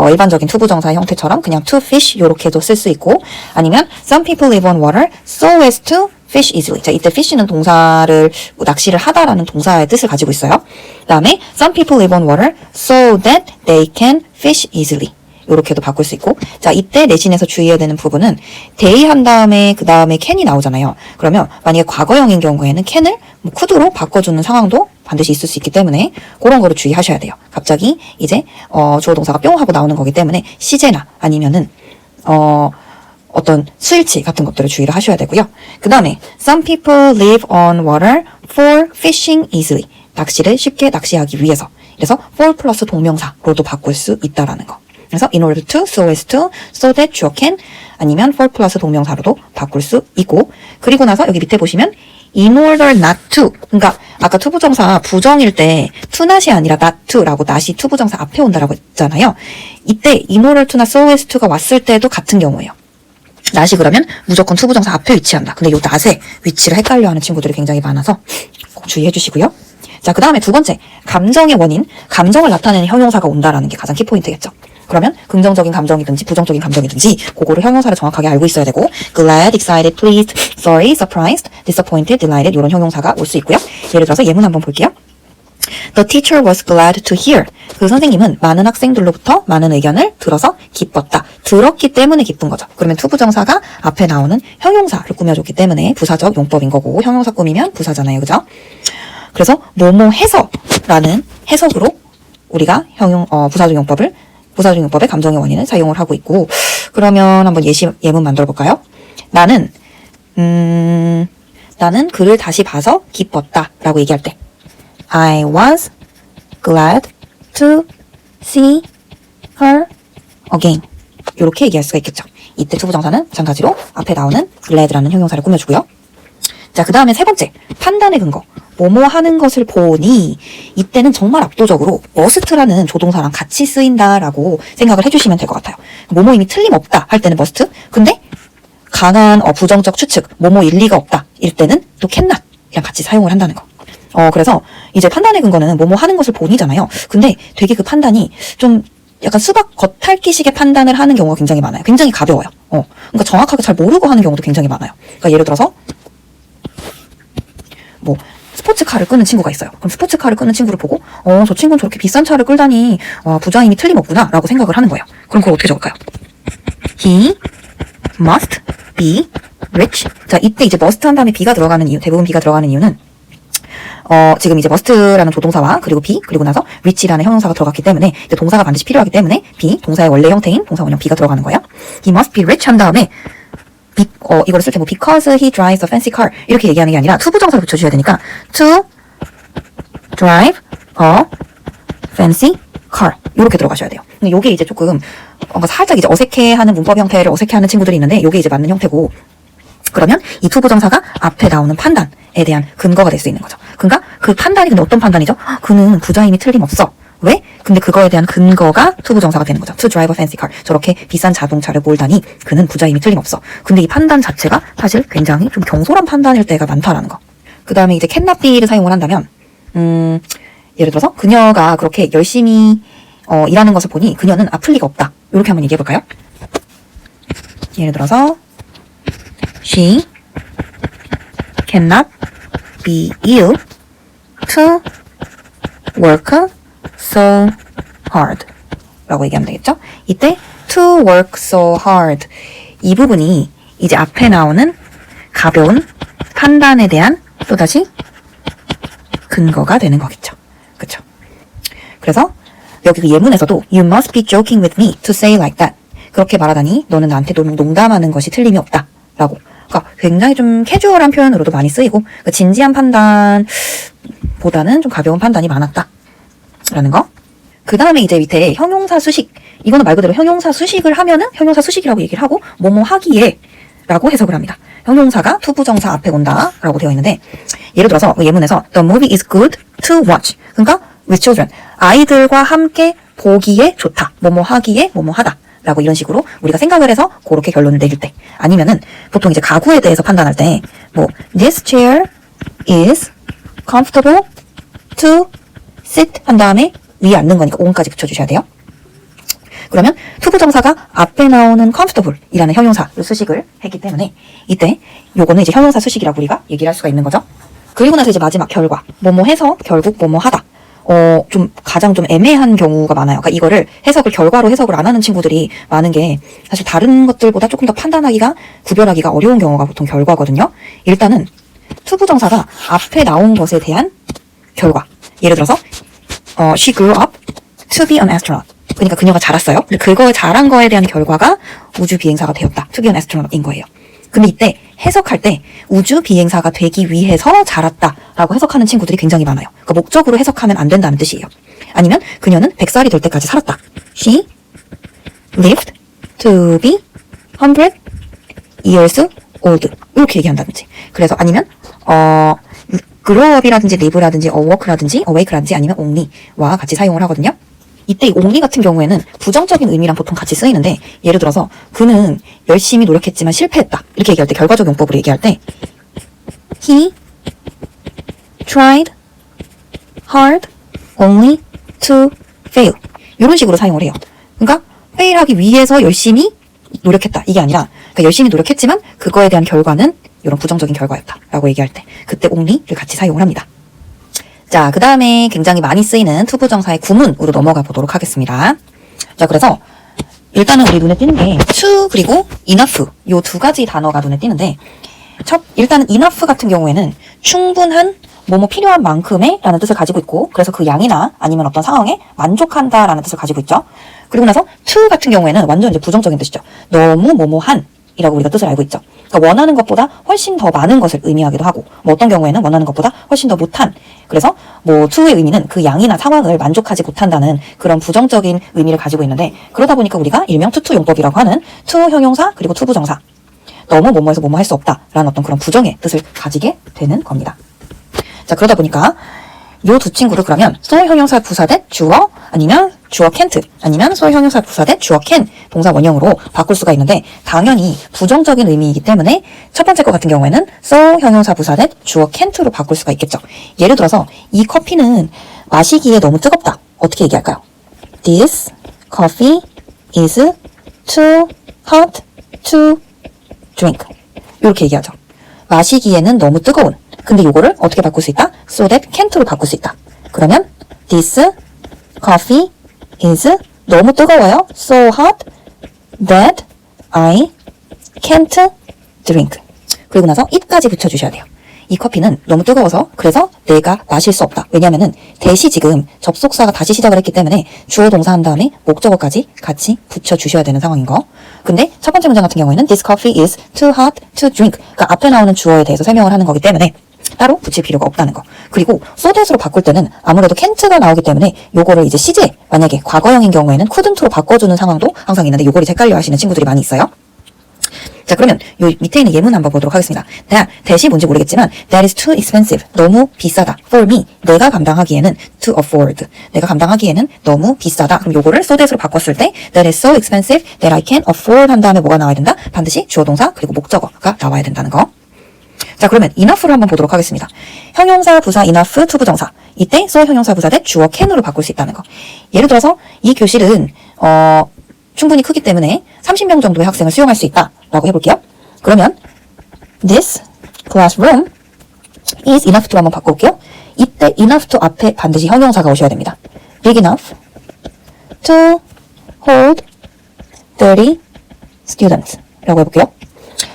일반적인 투부정사 형태처럼 그냥 to fish 요렇게도 쓸 수 있고 아니면 some people live on water so as to fish easily. 자, 이때 fish는 동사를 낚시를 하다라는 동사의 뜻을 가지고 있어요. 그 다음에 some people live on water so that they can fish easily. 요렇게도 바꿀 수 있고 자, 이때 내신에서 주의해야 되는 부분은 they 한 다음에 그 다음에 can이 나오잖아요. 그러면 만약에 과거형인 경우에는 can을 could로 바꿔주는 상황도 반드시 있을 수 있기 때문에 그런 거를 주의하셔야 돼요. 갑자기 이제 주어 동사가 뿅 하고 나오는 거기 때문에 시제나 아니면은 어떤 수일치 같은 것들을 주의를 하셔야 되고요. 그 다음에 some people live on water for fishing easily. 낚시를 쉽게 낚시하기 위해서. 그래서 for 플러스 동명사로도 바꿀 수 있다라는 거. 그래서 in order to, so as to, so that 주어 can 아니면 for 플러스 동명사로도 바꿀 수 있고 그리고 나서 여기 밑에 보시면 in order not to, 그러니까 아까 투부정사 부정일 때 to not이 아니라 not to라고 not이 투부정사 앞에 온다라고 했잖아요. 이때 in order to나 so as to가 왔을 때도 같은 경우예요. not이 그러면 무조건 투부정사 앞에 위치한다. 근데 이 not의 위치를 헷갈려하는 친구들이 굉장히 많아서 꼭 주의해 주시고요. 자, 그 다음에 두 번째, 감정의 원인, 감정을 나타내는 형용사가 온다라는 게 가장 키포인트겠죠. 그러면 긍정적인 감정이든지 부정적인 감정이든지 그거를 형용사를 정확하게 알고 있어야 되고 glad, excited, pleased, sorry, surprised, disappointed, delighted 이런 형용사가 올 수 있고요. 예를 들어서 예문 한번 볼게요. The teacher was glad to hear. 그 선생님은 많은 학생들로부터 많은 의견을 들어서 기뻤다. 들었기 때문에 기쁜 거죠. 그러면 투부정사가 앞에 나오는 형용사를 꾸며줬기 때문에 부사적 용법인 거고, 형용사 꾸미면 부사잖아요. 그죠? 그래서 뭐뭐 해서라는 해석으로 우리가 부사적 용법의 감정의 원인을 사용을 하고 있고, 그러면 한번 예문 만들어 볼까요? 나는 그를 다시 봐서 기뻤다 라고 얘기할 때 I was glad to see her again. 이렇게 얘기할 수가 있겠죠. 이때 투부정사는 마찬가지로 앞에 나오는 glad라는 형용사를 꾸며주고요. 자, 그 다음에 세 번째, 판단의 근거. 뭐뭐 하는 것을 보니, 이때는 정말 압도적으로 must라는 조동사랑 같이 쓰인다라고 생각을 해주시면 될 것 같아요. 뭐뭐 이미 틀림없다 할 때는 must, 근데 강한 부정적 추측, 뭐뭐 일리가 없다 일 때는 또 cannot 이랑 같이 사용을 한다는 거. 그래서 이제 판단의 근거는 뭐뭐 하는 것을 보니잖아요. 근데 되게 그 판단이 좀 약간 수박 겉핥기식의 판단을 하는 경우가 굉장히 많아요. 굉장히 가벼워요. 그러니까 정확하게 잘 모르고 하는 경우도 굉장히 많아요. 그러니까 예를 들어서 뭐 스포츠카를 끄는 친구가 있어요. 그럼 스포츠카를 끄는 친구를 보고 저 친구는 저렇게 비싼 차를 끌다니 부자 힘이 틀림없구나 라고 생각을 하는 거예요. 그럼 그걸 어떻게 적을까요? He must be rich. 자, 이때 이제 must 한 다음에 be가 들어가는 이유, 대부분 be가 들어가는 이유는 지금 이제 must라는 조동사와 그리고 be, 그리고 나서 rich라는 형용사가 들어갔기 때문에 이제 동사가 반드시 필요하기 때문에 be, 동사의 원래 형태인 동사 원형 be가 들어가는 거예요. He must be rich 한 다음에 이거를 쓸 때 뭐 because he drives a fancy car 이렇게 얘기하는 게 아니라 투부정사를 붙여줘야 되니까 to drive a fancy car 이렇게 들어가셔야 돼요. 근데 요게 이제 조금 뭔가 살짝 이제 어색해하는 문법 형태를 어색해하는 친구들이 있는데 요게 이제 맞는 형태고, 그러면 이 투부정사가 앞에 나오는 판단에 대한 근거가 될 수 있는 거죠. 그러니까 그 판단이 근데 어떤 판단이죠? 그는 부자 힘이 틀림없어. 왜? 근데 그거에 대한 근거가 투부정사가 되는 거죠. To drive a fancy car. 저렇게 비싼 자동차를 몰다니 그는 부자 힘이 틀림없어. 근데 이 판단 자체가 사실 굉장히 좀 경솔한 판단일 때가 많다라는 거. 그 다음에 이제 cannot be를 사용을 한다면 예를 들어서 그녀가 그렇게 열심히 일하는 것을 보니 그녀는 아플 리가 없다. 이렇게 한번 얘기해 볼까요? 예를 들어서 She cannot be ill to work so hard 라고 얘기하면 되겠죠? 이때 to work so hard 이 부분이 이제 앞에 나오는 가벼운 판단에 대한 또다시 근거가 되는 거겠죠. 그쵸? 그래서 여기 그 예문에서도 You must be joking with me to say like that. 그렇게 말하다니 너는 나한테 농담하는 것이 틀림이 없다 라고. 그러니까 굉장히 좀 캐주얼한 표현으로도 많이 쓰이고 진지한 판단보다는 좀 가벼운 판단이 많았다 라는 거. 그 다음에 이제 밑에 형용사 수식, 이거는 말 그대로 형용사 수식을 하면은 형용사 수식이라고 얘기를 하고 뭐뭐 하기에 라고 해석을 합니다. 형용사가 투부정사 앞에 온다 라고 되어 있는데, 예를 들어서 예문에서 The movie is good to watch. 그러니까 with children, 아이들과 함께 보기에 좋다, 뭐뭐 하기에 뭐뭐 하다 라고 이런 식으로 우리가 생각을 해서 그렇게 결론을 내릴 때, 아니면은 보통 이제 가구에 대해서 판단할 때 뭐 This chair is comfortable to sit 한 다음에 위에 앉는 거니까 on까지 붙여주셔야 돼요. 그러면 투부정사가 앞에 나오는 comfortable 이라는 형용사를 수식을 했기 때문에 이때 요거는 이제 형용사 수식이라고 우리가 얘기를 할 수가 있는 거죠. 그리고 나서 이제 마지막 결과, 뭐뭐 해서 결국 뭐뭐 하다. 가장 좀 애매한 경우가 많아요. 그러니까 이거를 결과로 해석을 안 하는 친구들이 많은 게 사실 다른 것들보다 조금 더 판단하기가, 구별하기가 어려운 경우가 보통 결과거든요. 일단은 투부정사가 앞에 나온 것에 대한 결과. 예를 들어서 she grew up to be an astronaut. 그러니까 그녀가 자랐어요. 근데 그거에 자란 거에 대한 결과가 우주 비행사가 되었다. to be an astronaut인 거예요. 근데 이때 해석할 때 우주 비행사가 되기 위해서 자랐다라고 해석하는 친구들이 굉장히 많아요. 그러니까 목적으로 해석하면 안 된다는 뜻이에요. 아니면 그녀는 100살이 될 때까지 살았다. She lived to be 100 years old. 이렇게 얘기한다든지. 그래서 아니면 grow up이라든지 live라든지 work라든지 awake라든지 아니면 only와 같이 사용을 하거든요. 이때 이 only 같은 경우에는 부정적인 의미랑 보통 같이 쓰이는데, 예를 들어서 그는 열심히 노력했지만 실패했다 이렇게 얘기할 때, 결과적 용법으로 얘기할 때 He tried hard only to fail 이런 식으로 사용을 해요. 그러니까 fail하기 위해서 열심히 노력했다 이게 아니라, 그러니까 열심히 노력했지만 그거에 대한 결과는 이런 부정적인 결과였다 라고 얘기할 때 그때 only를 같이 사용을 합니다. 자, 그 다음에 굉장히 많이 쓰이는 투부정사의 구문으로 넘어가 보도록 하겠습니다. 자, 그래서 일단은 우리 눈에 띄는 게 to 그리고 enough 요 두 가지 단어가 눈에 띄는데 일단은 enough 같은 경우에는 충분한 뭐뭐 필요한 만큼의 라는 뜻을 가지고 있고 그래서 그 양이나 아니면 어떤 상황에 만족한다 라는 뜻을 가지고 있죠. 그리고 나서 to 같은 경우에는 완전 이제 부정적인 뜻이죠. 너무 뭐뭐한 이라고 우리가 뜻을 알고 있죠. 그러니까 원하는 것보다 훨씬 더 많은 것을 의미하기도 하고 뭐 어떤 경우에는 원하는 것보다 훨씬 더 못한 그래서 뭐 to의 의미는 그 양이나 상황을 만족하지 못한다는 그런 부정적인 의미를 가지고 있는데 그러다 보니까 우리가 일명 to 용법이라고 하는 to 형용사 그리고 to 부정사 너무 뭐뭐해서 뭐뭐 할 수 없다 라는 어떤 그런 부정의 뜻을 가지게 되는 겁니다. 자 그러다 보니까 요 두 친구를 그러면 so 형용사 부사대 주어 아니면 주어 can't 아니면 so 형용사 부사대 주어 can 동사 원형으로 바꿀 수가 있는데 당연히 부정적인 의미이기 때문에 첫 번째 거 같은 경우에는 so 형용사 부사대 주어 can't로 바꿀 수가 있겠죠. 예를 들어서 이 커피는 마시기에 너무 뜨겁다. 어떻게 얘기할까요? This coffee is too hot to drink. 이렇게 얘기하죠. 마시기에는 너무 뜨거운. 근데 요거를 어떻게 바꿀 수 있다? so that can't로 바꿀 수 있다. 그러면 this coffee is 너무 뜨거워요. so hot that I can't drink. 그리고 나서 it까지 붙여주셔야 돼요. 이 커피는 너무 뜨거워서 그래서 내가 마실 수 없다. 왜냐면은 대시 지금 접속사가 다시 시작을 했기 때문에 주어 동사 한 다음에 목적어까지 같이 붙여주셔야 되는 상황인 거. 근데 첫 번째 문장 같은 경우에는 this coffee is too hot to drink. 그러니까 앞에 나오는 주어에 대해서 설명을 하는 거기 때문에 따로 붙일 필요가 없다는 거. 그리고 so that으로 바꿀 때는 아무래도 can't가 나오기 때문에 요거를 이제 시제 만약에 과거형인 경우에는 couldn't로 바꿔주는 상황도 항상 있는데 요걸 이제 헷갈려 하시는 친구들이 많이 있어요. 자 그러면 요 밑에 있는 예문 한번 보도록 하겠습니다. that이 뭔지 모르겠지만 that is too expensive. 너무 비싸다. for me. 내가 감당하기에는 to afford. 내가 감당하기에는 너무 비싸다. 그럼 요거를 so that으로 바꿨을 때 that is so expensive that I can afford 한 다음에 뭐가 나와야 된다? 반드시 주어 동사 그리고 목적어가 나와야 된다는 거. 자 그러면 enough를 한번 보도록 하겠습니다. 형용사 부사 enough to 부정사. 이때 so 형용사 부사 대 주어 can으로 바꿀 수 있다는 거. 예를 들어서 이 교실은 충분히 크기 때문에 30명 정도의 학생을 수용할 수 있다라고 해볼게요. 그러면 this classroom is enough to 한번 바꿔볼게요. 이때 enough to 앞에 반드시 형용사가 오셔야 됩니다. big enough to hold 30 students 라고 해볼게요.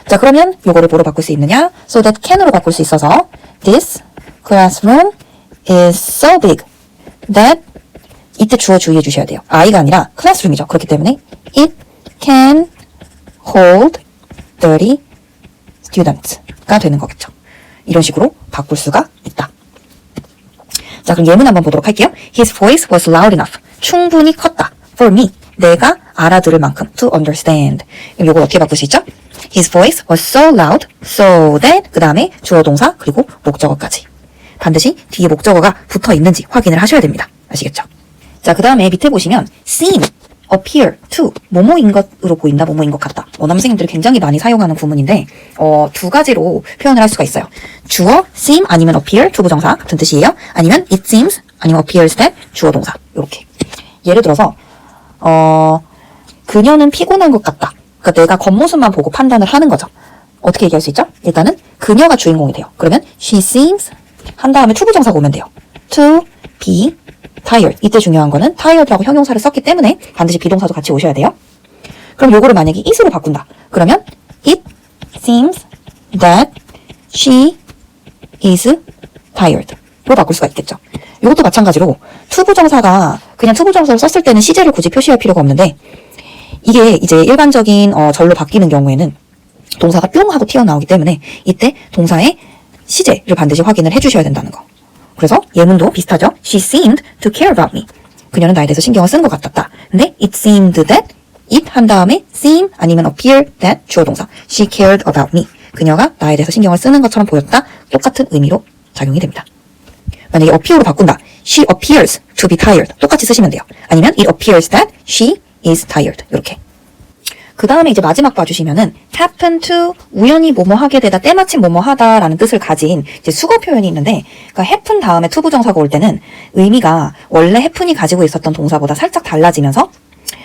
자 그러면 요거를 뭐로 바꿀 수 있느냐? so that can으로 바꿀 수 있어서 this classroom is so big that 이때 주어 주의해 주셔야 돼요. I가 아니라 classroom이죠. 그렇기 때문에 it can hold 30 students가 되는 거겠죠. 이런 식으로 바꿀 수가 있다. 자 그럼 예문 한번 보도록 할게요. His voice was loud enough. 충분히 컸다. For me. 내가 알아들을 만큼. To understand. 그럼 요걸 어떻게 바꿀 수 있죠? His voice was so loud, so that 그 다음에 주어 동사 그리고 목적어까지. 반드시 뒤에 목적어가 붙어 있는지 확인을 하셔야 됩니다. 아시겠죠? 자, 그 다음에 밑에 보시면 seem, appear to 뭐뭐인 것으로 보인다, 뭐뭐인 것 같다. 원어민생님들이 굉장히 많이 사용하는 구문인데 두 가지로 표현을 할 수가 있어요. 주어 seem 아니면 appear to 부정사 같은 뜻이에요. 아니면 it seems 아니면 appears that 주어 동사 이렇게. 예를 들어서 그녀는 피곤한 것 같다. 그러니까 내가 겉모습만 보고 판단을 하는 거죠. 어떻게 얘기할 수 있죠? 일단은 그녀가 주인공이 돼요. 그러면 she seems 한 다음에 to 부정사가 오면 돼요. to be tired. 이때 중요한 거는 tired라고 형용사를 썼기 때문에 반드시 비동사도 같이 오셔야 돼요. 그럼 요거를 만약에 it으로 바꾼다. 그러면 it seems that she is tired 로 바꿀 수가 있겠죠. 요것도 마찬가지로 to 부정사가 그냥 to 부정사를 썼을 때는 시제를 굳이 표시할 필요가 없는데 이게 이제 일반적인 절로 바뀌는 경우에는 동사가 뿅 하고 튀어나오기 때문에 이때 동사의 시제를 반드시 확인을 해주셔야 된다는 거. 그래서 예문도 비슷하죠. She seemed to care about me. 그녀는 나에 대해서 신경을 쓴 것 같았다. 근데 it seemed that it 한 다음에 seem 아니면 appear that 주어 동사. She cared about me. 그녀가 나에 대해서 신경을 쓰는 것처럼 보였다. 똑같은 의미로 작용이 됩니다. 만약에 appear로 바꾼다. She appears to be tired. 똑같이 쓰시면 돼요. 아니면 it appears that she is tired. 이렇게. 그 다음에 이제 마지막 봐주시면은 happen to 우연히 뭐뭐 하게 되다 때마침 뭐뭐 하다라는 뜻을 가진 이제 수거 표현이 있는데 그러니까 happen 다음에 to 부정사가 올 때는 의미가 원래 happen이 가지고 있었던 동사보다 살짝 달라지면서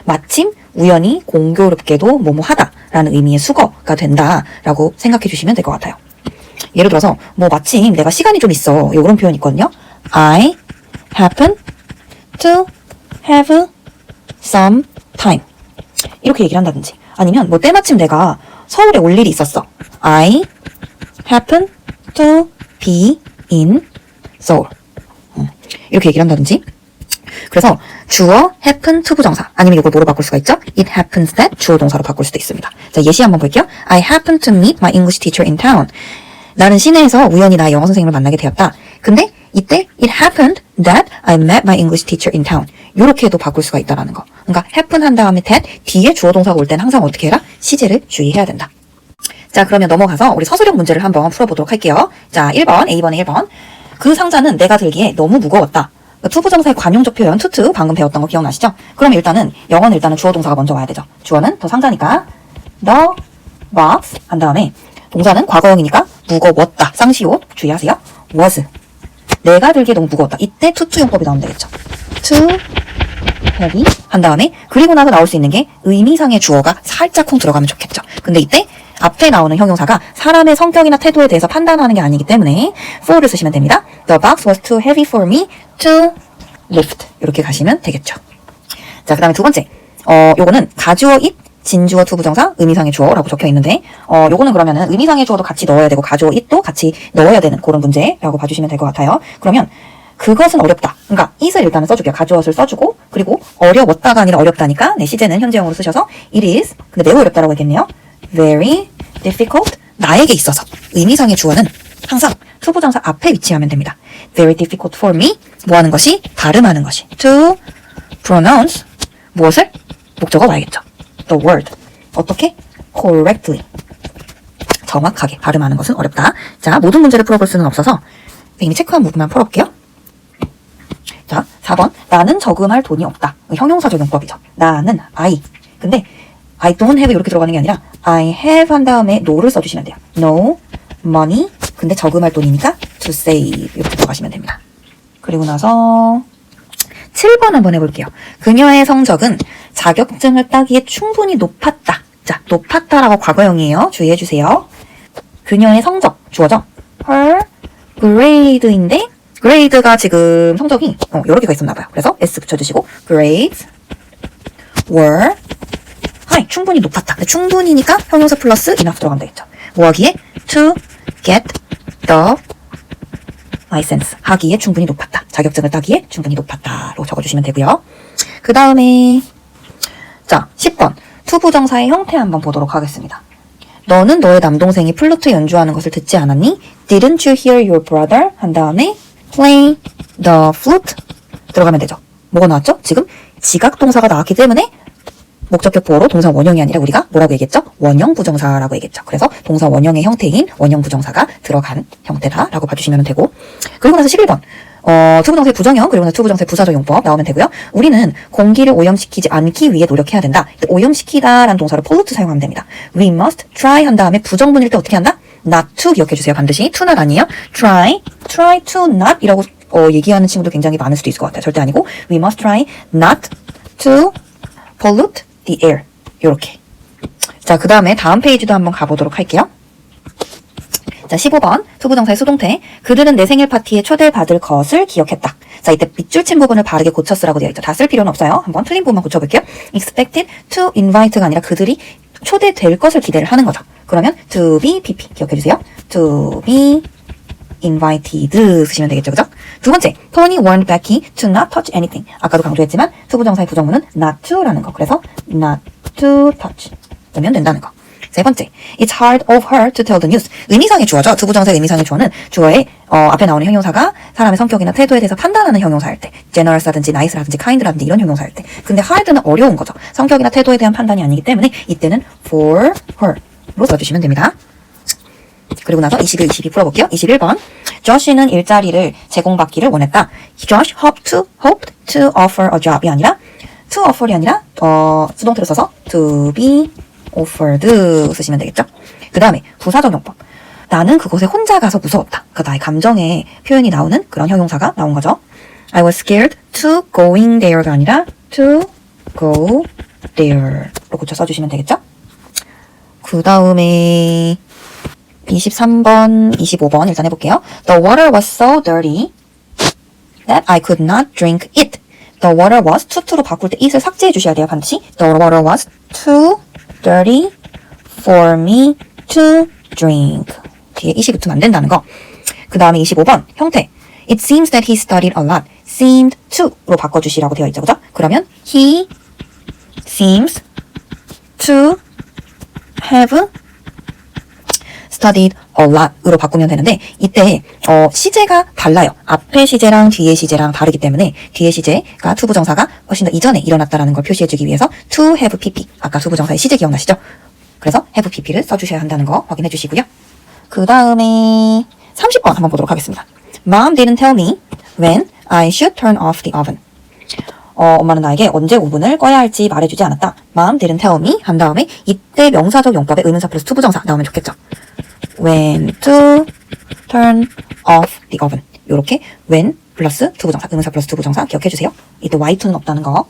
마침 우연히 공교롭게도 뭐뭐 하다라는 의미의 수거가 된다라고 생각해 주시면 될 것 같아요. 예를 들어서 뭐 마침 내가 시간이 좀 있어 이런 표현이 있거든요. I happen to have some time. 이렇게 얘기를 한다든지 아니면 뭐 때마침 내가 서울에 올 일이 있었어. I happen to be in Seoul. 이렇게 얘기를 한다든지. 그래서 주어 happen to 부정사 아니면 이걸 뭐로 바꿀 수가 있죠? It happens that 주어 동사로 바꿀 수도 있습니다. 자, 예시 한번 볼게요. I happen to meet my English teacher in town. 나는 시내에서 우연히 나의 영어 선생님을 만나게 되었다. 근데 이때 it happened that I met my English teacher in town. 이렇게도 바꿀 수가 있다라는 거. 그러니까 happen 한 다음에 that 뒤에 주어 동사가 올 때는 항상 어떻게 해라? 시제를 주의해야 된다. 자, 그러면 넘어가서 우리 서술형 문제를 한번 풀어보도록 할게요. 자, 1번, A번에 1번. 그 상자는 내가 들기에 너무 무거웠다. 투부정사의 관용적 표현, 투투 방금 배웠던 거 기억나시죠? 그럼 일단은 영어는 일단은 주어 동사가 먼저 와야 되죠. 주어는 더 상자니까 the box 한 다음에 동사는 과거형이니까 무거웠다. 쌍시옷 주의하세요. was 내가 들기에 너무 무거웠다. 이때 투투용법이 나오면 되겠죠. too heavy 한 다음에 그리고 나서 나올 수 있는 게 의미상의 주어가 살짝 콩 들어가면 좋겠죠. 근데 이때 앞에 나오는 형용사가 사람의 성격이나 태도에 대해서 판단하는 게 아니기 때문에 for를 쓰시면 됩니다. The box was too heavy for me to lift. 이렇게 가시면 되겠죠. 자, 그 다음에 두 번째. 요거는 가주어 it, 진주어 투부정사, 의미상의 주어라고 적혀 있는데, 요거는 그러면은 의미상의 주어도 같이 넣어야 되고, 가주어 it도 같이 넣어야 되는 그런 문제라고 봐주시면 될 것 같아요. 그러면 그것은 어렵다. 그러니까 it을 일단은 써줄게요. 가주어를 써주고, 그리고 어려웠다가 아니라 어렵다니까, 네, 시제는 현재형으로 쓰셔서 it is, 근데 매우 어렵다라고 했겠네요. Very difficult. 나에게 있어서. 의미상의 주어는 항상 투부정사 앞에 위치하면 됩니다. Very difficult for me. 뭐 하는 것이? 발음하는 것이. To pronounce. 무엇을? 목적어 와야겠죠. The word. 어떻게? Correctly. 정확하게 발음하는 것은 어렵다. 자, 모든 문제를 풀어볼 수는 없어서 이미 체크한 부분만 풀어볼게요. 자, 4번. 나는 저금할 돈이 없다. 형용사 적용법이죠. 나는 I. 근데 I don't have 이렇게 들어가는 게 아니라 I have 한 다음에 no를 써주시면 돼요. No money. 근데 저금할 돈이니까 to save 이렇게 들어가시면 됩니다. 그리고 나서 7번 한번 해볼게요. 그녀의 성적은 자격증을 따기에 충분히 높았다. 자, 높았다라고 과거형이에요. 주의해주세요. 그녀의 성적, 주어죠. Her grade인데 grade가 지금 성적이 여러 개가 있었나봐요. 그래서 S 붙여주시고 grades were high, 충분히 높았다. 근데 충분히니까 형용사 플러스 enough 들어가면 되겠죠. 뭐 하기에? To get the license. 하기에 충분히 높았다. 자격증을 따기에 충분히 높았다로 적어주시면 되고요. 그 다음에 자, 10번. 투부정사의 형태 한번 보도록 하겠습니다. 너는 너의 남동생이 플루트 연주하는 것을 듣지 않았니? Didn't you hear your brother? 한 다음에 play the flute 들어가면 되죠. 뭐가 나왔죠? 지금 지각동사가 나왔기 때문에 목적격 보어로 동사 원형이 아니라 우리가 뭐라고 얘기했죠? 원형 부정사라고 얘기했죠. 그래서 동사 원형의 형태인 원형 부정사가 들어간 형태다라고 봐주시면 되고, 그리고 나서 11번 투부정사의 부정형 그리고 나서 투부정사의 부사적용법 나오면 되고요. 우리는 공기를 오염시키지 않기 위해 노력해야 된다. 오염시키다라는 동사로 pollute 사용하면 됩니다. We must try 한 다음에 부정문일 때 어떻게 한다? Not to 기억해주세요. 반드시 to not 아니에요. try to not 이라고 얘기하는 친구도 굉장히 많을 수도 있을 것 같아요. 절대 아니고 we must try not to pollute the air. 요렇게. 자, 그 다음에 다음 페이지도 한번 가보도록 할게요. 자, 15번 투부정사의 수동태. 그들은 내 생일 파티에 초대받을 것을 기억했다. 자, 이때 밑줄 친 부분을 바르게 고쳐쓰라고 되어 있죠. 다 쓸 필요는 없어요. 한번 틀린 부분만 고쳐볼게요. expected to invite가 아니라 그들이 초대될 것을 기대를 하는 거죠. 그러면 to be pp 기억해주세요. to be invited 쓰시면 되겠죠. 그죠? 두 번째, Tony warned Becky to not touch anything. 아까도 강조했지만 투부정사의 부정문은 not to라는 거. 그래서 not to touch 쓰면 된다는 거. 세 번째, it's hard of her to tell the news. 의미상의 주어죠. 투부정사의 의미상의 주어는 주어의 앞에 나오는 형용사가 사람의 성격이나 태도에 대해서 판단하는 형용사일 때, generous라든지 nice라든지 kind라든지 이런 형용사일 때. 근데 hard는 어려운 거죠. 성격이나 태도에 대한 판단이 아니기 때문에 이때는 for her로 써주시면 됩니다. 그리고 나서 21, 22 풀어볼게요. 21번. Josh는 일자리를 제공받기를 원했다. Josh hoped to offer a job이 아니라 to offer이 아니라 수동태로 써서 to be offered 쓰시면 되겠죠. 그 다음에 부사적용법. 나는 그곳에 혼자 가서 무서웠다. 그 나의 감정의 표현이 나오는 그런 형용사가 나온 거죠. I was scared to going there가 아니라 to go there로 고쳐 써주시면 되겠죠. 그 다음에 23번, 25번 일단 해볼게요. The water was so dirty that I could not drink it. The water was, to로 바꿀 때 it을 삭제해 주셔야 돼요. 반드시. The water was too dirty for me to drink. 뒤에 it이 붙으면 안 된다는 거. 그 다음에 25번 형태. It seems that he studied a lot. seemed to로 바꿔주시라고 되어 있죠. 그죠? 그러면 he seems to have studied a lot으로 바꾸면 되는데 이때 시제가 달라요. 앞에 시제랑 뒤에 시제랑 다르기 때문에 뒤에 시제가 투부정사가 훨씬 더 이전에 일어났다라는 걸 표시해주기 위해서 to have pp 아까 투부정사의 시제 기억나시죠? 그래서 have pp를 써주셔야 한다는 거 확인해 주시고요. 그 다음에 30번 한번 보도록 하겠습니다. Mom didn't tell me when I should turn off the oven. 엄마는 나에게 언제 오븐을 꺼야 할지 말해주지 않았다. Mom didn't tell me 한 다음에 이때 명사적 용법에 의문사 플러스 투부정사 나오면 좋겠죠. When to turn off the oven. 요렇게 when 플러스 투부정사, 의문사 플러스 투부정사 기억해주세요. 이때 y2는 없다는 거.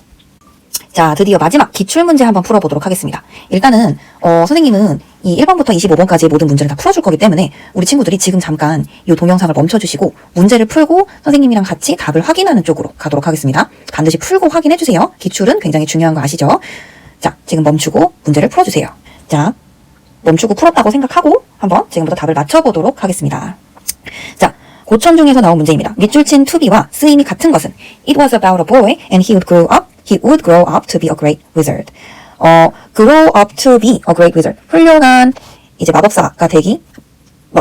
자, 드디어 마지막 기출문제 한번 풀어보도록 하겠습니다. 일단은 선생님은 이 1번부터 25번까지의 모든 문제를 다 풀어줄 거기 때문에 우리 친구들이 지금 잠깐 이 동영상을 멈춰주시고 문제를 풀고 선생님이랑 같이 답을 확인하는 쪽으로 가도록 하겠습니다. 반드시 풀고 확인해주세요. 기출은 굉장히 중요한 거 아시죠? 자, 지금 멈추고 문제를 풀어주세요. 자, 멈추고 풀었다고 생각하고 한번 지금부터 답을 맞춰보도록 하겠습니다. 자, 고천 중에서 나온 문제입니다. 밑줄 친 to be와 쓰임이 같은 것은 It was about a boy and he would grow up to be a great wizard. grow up to be a great wizard. 훌륭한 이제 마법사가 되기,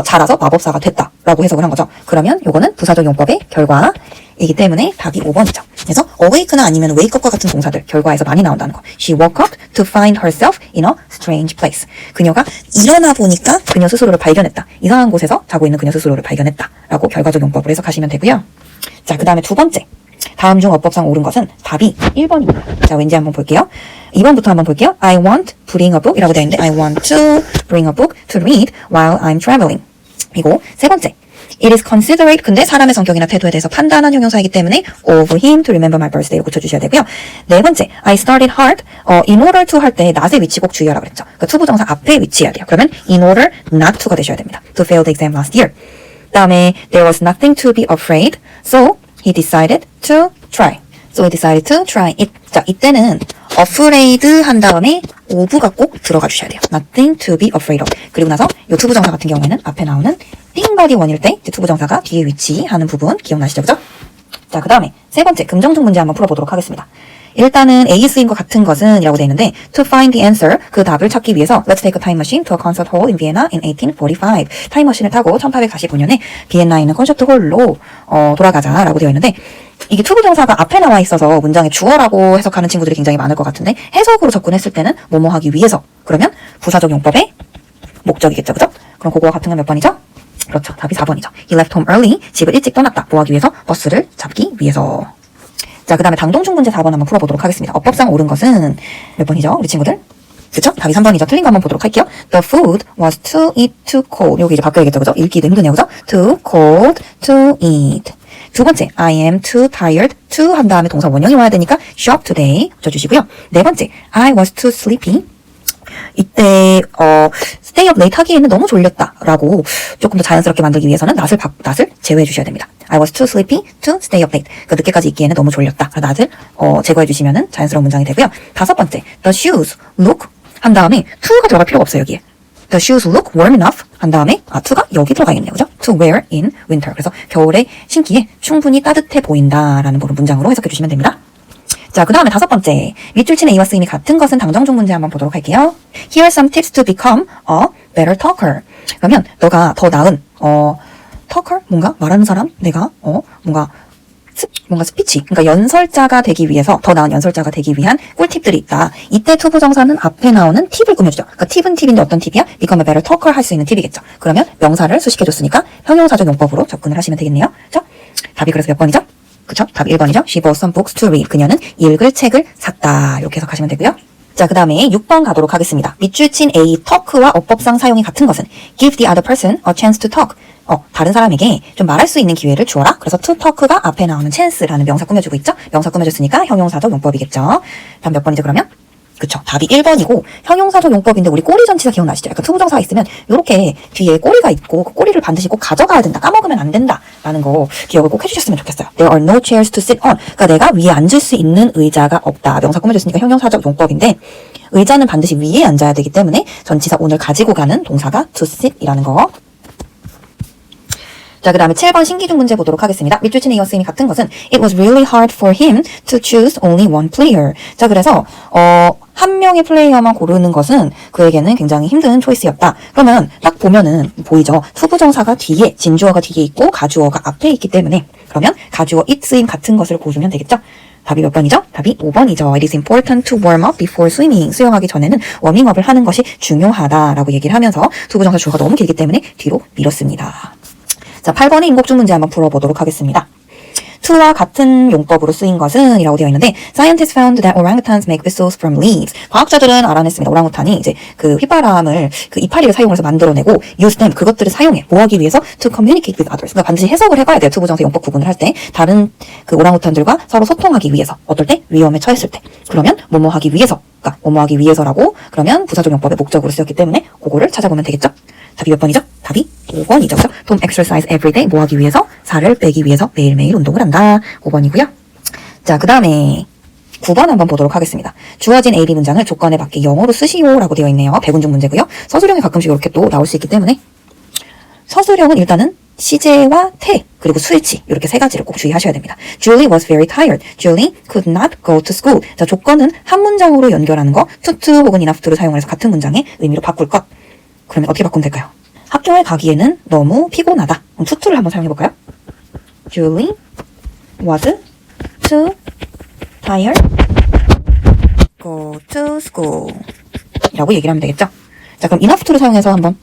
자라서 마법사가 됐다라고 해석을 한 거죠. 그러면 요거는 부사적 용법의 결과이기 때문에 답이 5번이죠. 그래서 awake나 아니면 wake up과 같은 동사들 결과에서 많이 나온다는 거. She woke up to find herself in a strange place. 그녀가 일어나 보니까 그녀 스스로를 발견했다. 이상한 곳에서 자고 있는 그녀 스스로를 발견했다라고 결과적 용법을 해석하시면 되고요. 자, 그 다음에 두 번째. 다음 중 어법상 옳은 것은 답이 1번입니다. 자, 왠지 한번 볼게요. 2번부터 한번 볼게요. I want bring a book 이라고 되어 있는데 I want to bring a book to read while I'm traveling. 그리고 세 번째. It is considerate. 근데 사람의 성격이나 태도에 대해서 판단한 형용사이기 때문에 of him to remember my birthday로 고쳐주셔야 되고요. 네 번째. I started hard. in order to 할 때 not의 위치 꼭 주의하라고 그랬죠. 그러니까 투부정사 앞에 위치해야 돼요. 그러면 in order not to가 되셔야 됩니다. To fail the exam last year. 그 다음에 there was nothing to be afraid. So he decided to try. So he decided to try it. 자, 이때는 afraid 한 다음에 of가 꼭 들어가 주셔야 돼요. Nothing to be afraid of. 그리고 나서 이 투부정사 같은 경우에는 앞에 나오는 띵바디 원일 때 투부정사가 뒤에 위치하는 부분 기억나시죠? 그죠? 자, 그 다음에 세 번째 금정중 문제 한번 풀어보도록 하겠습니다. 일단은 A 쓰임과 같은 것은 이라고 되어 있는데 to find the answer 그 답을 찾기 위해서 let's take a time machine to a concert hall in Vienna in 1845 타임머신을 타고 1845년에 비엔나에 있는 콘서트 홀로 돌아가자라고 되어 있는데 이게 투부정사가 앞에 나와 있어서 문장에 주어라고 해석하는 친구들이 굉장히 많을 것 같은데 해석으로 접근했을 때는 뭐뭐 하기 위해서 그러면 부사적 용법의 목적이겠죠. 그죠? 그럼 그거와 같은 건 몇 번이죠? 그렇죠. 답이 4번이죠. He left home early. 집을 일찍 떠났다. 뭐 하기 위해서? 버스를 잡기 위해서. 자, 그 다음에 당동중 문제 4번 한번 풀어보도록 하겠습니다. 어법상 옳은 것은 몇 번이죠? 우리 친구들? 그쵸? 답이 3번이죠. 틀린 거 한번 보도록 할게요. The food was too cold. 여기 이제 바꿔야겠죠. 그죠? 읽기도 힘드네요. 그죠? Too cold to eat. 두 번째, I am too tired. to 한 다음에 동사 원형이 와야 되니까 shop today 붙여주시고요. 네 번째, I was too sleepy. 이때 stay up late 하기에는 너무 졸렸다라고 조금 더 자연스럽게 만들기 위해서는 not을 제외해 주셔야 됩니다. I was too sleepy to stay up late. 그 늦게까지 있기에는 너무 졸렸다. not을 제거해 주시면은 자연스러운 문장이 되고요. 다섯 번째, the shoes look 한 다음에 to가 들어갈 필요가 없어요. 여기에. The shoes look warm enough 한 다음에 to가 여기 들어가겠네요. 그죠? To wear in winter. 그래서 겨울에 신기에 충분히 따뜻해 보인다라는 문장으로 해석해 주시면 됩니다. 자, 그 다음에 다섯 번째. 밑줄 친 A와 쓰임이 같은 것은 당정중 문제 한번 보도록 할게요. Here are some tips to become a better talker. 그러면 너가 더 나은 talker? 뭔가 말하는 사람? 내가 뭔가 스피치. 그러니까 연설자가 되기 위해서 더 나은 연설자가 되기 위한 꿀팁들이 있다. 이때 투부정사는 앞에 나오는 팁을 꾸며주죠. 그러니까 팁은 팁인데 어떤 팁이야? become a better talker 할 수 있는 팁이겠죠. 그러면 명사를 수식해줬으니까 형용사적 용법으로 접근을 하시면 되겠네요. 그렇죠? 답이 그래서 몇 번이죠? 그쵸? 답 1번이죠. She bought some books to read. 그녀는 읽을 책을 샀다. 이렇게 해석하시면 되고요. 자, 그 다음에 6번 가도록 하겠습니다. 밑줄 친 A, talk와 어법상 사용이 같은 것은 give the other person a chance to talk. 다른 사람에게 좀 말할 수 있는 기회를 주어라. 그래서 to talk가 앞에 나오는 chance라는 명사 꾸며주고 있죠. 명사 꾸며줬으니까 형용사적 용법이겠죠. 다음 몇 번이죠, 그러면? 그쵸. 답이 1번이고 형용사적 용법인데 우리 꼬리 전치사 기억나시죠? 약간 투부정사가 있으면 이렇게 뒤에 꼬리가 있고 그 꼬리를 반드시 꼭 가져가야 된다. 까먹으면 안 된다. 라는 거 기억을 꼭 해주셨으면 좋겠어요. There are no chairs to sit on. 그러니까 내가 위에 앉을 수 있는 의자가 없다. 명사 꾸며줬으니까 형용사적 용법인데 의자는 반드시 위에 앉아야 되기 때문에 전치사 on을 가지고 가는 동사가 to sit이라는 거. 자, 그 다음에 7번 신기중 문제 보도록 하겠습니다. 밑줄 치는 이어 쓰임이 같은 것은 It was really hard for him to choose only one player. 자, 그래서 한 명의 플레이어만 고르는 것은 그에게는 굉장히 힘든 초이스였다. 그러면 딱 보면은 보이죠? 투부정사가 뒤에, 진주어가 뒤에 있고 가주어가 앞에 있기 때문에 그러면 가주어 it 쓰임 같은 것을 고르면 되겠죠? 답이 몇 번이죠? 답이 5번이죠. It is important to warm up before swimming. 수영하기 전에는 워밍업을 하는 것이 중요하다라고 얘기를 하면서 투부정사 주어가 너무 길기 때문에 뒤로 밀었습니다. 자, 8번의 인곡중 문제 한번 풀어보도록 하겠습니다. to와 같은 용법으로 쓰인 것은 이라고 되어 있는데 Scientists found that orangutans make whistles from leaves. 과학자들은 알아냈습니다. 오랑우탄이 이제 그 휘바람을 그 이파리를 사용해서 만들어내고 use them, 그것들을 사용해. 뭐 하기 위해서? to communicate with others. 그러니까 반드시 해석을 해봐야 돼요. 투부정사 용법 구분을 할 때. 다른 그 오랑우탄들과 서로 소통하기 위해서. 어떨 때? 위험에 처했을 때. 그러면 뭐뭐 하기 위해서. 그러니까 뭐뭐 하기 위해서라고 그러면 부사적 용법의 목적으로 쓰였기 때문에 그거를 찾아보면 되겠죠? 답이 몇 번이죠? 답이 5번이죠. 그죠? Don't exercise every day. 뭐 하기 위해서? 살을 빼기 위해서 매일매일 운동을 한다. 5번이고요. 자, 그 다음에 9번 한번 보도록 하겠습니다. 주어진 A, B 문장을 조건에 맞게 영어로 쓰시오 라고 되어 있네요. 백운중 문제고요. 서술형이 가끔씩 이렇게 또 나올 수 있기 때문에 서술형은 일단은 시제와 태, 그리고 수일치 이렇게 세 가지를 꼭 주의하셔야 됩니다. Julie was very tired. Julie could not go to school. 자, 조건은 한 문장으로 연결하는 거 to 혹은 enough to를 사용해서 같은 문장의 의미로 바꿀 것. 그러면 어떻게 바꾸면 될까요? 학교에 가기에는 너무 피곤하다. 그럼 to를 한번 사용해볼까요? Julie was too tired go to school 이라고 얘기를 하면 되겠죠? 자, 그럼 enough to를 사용해서 한번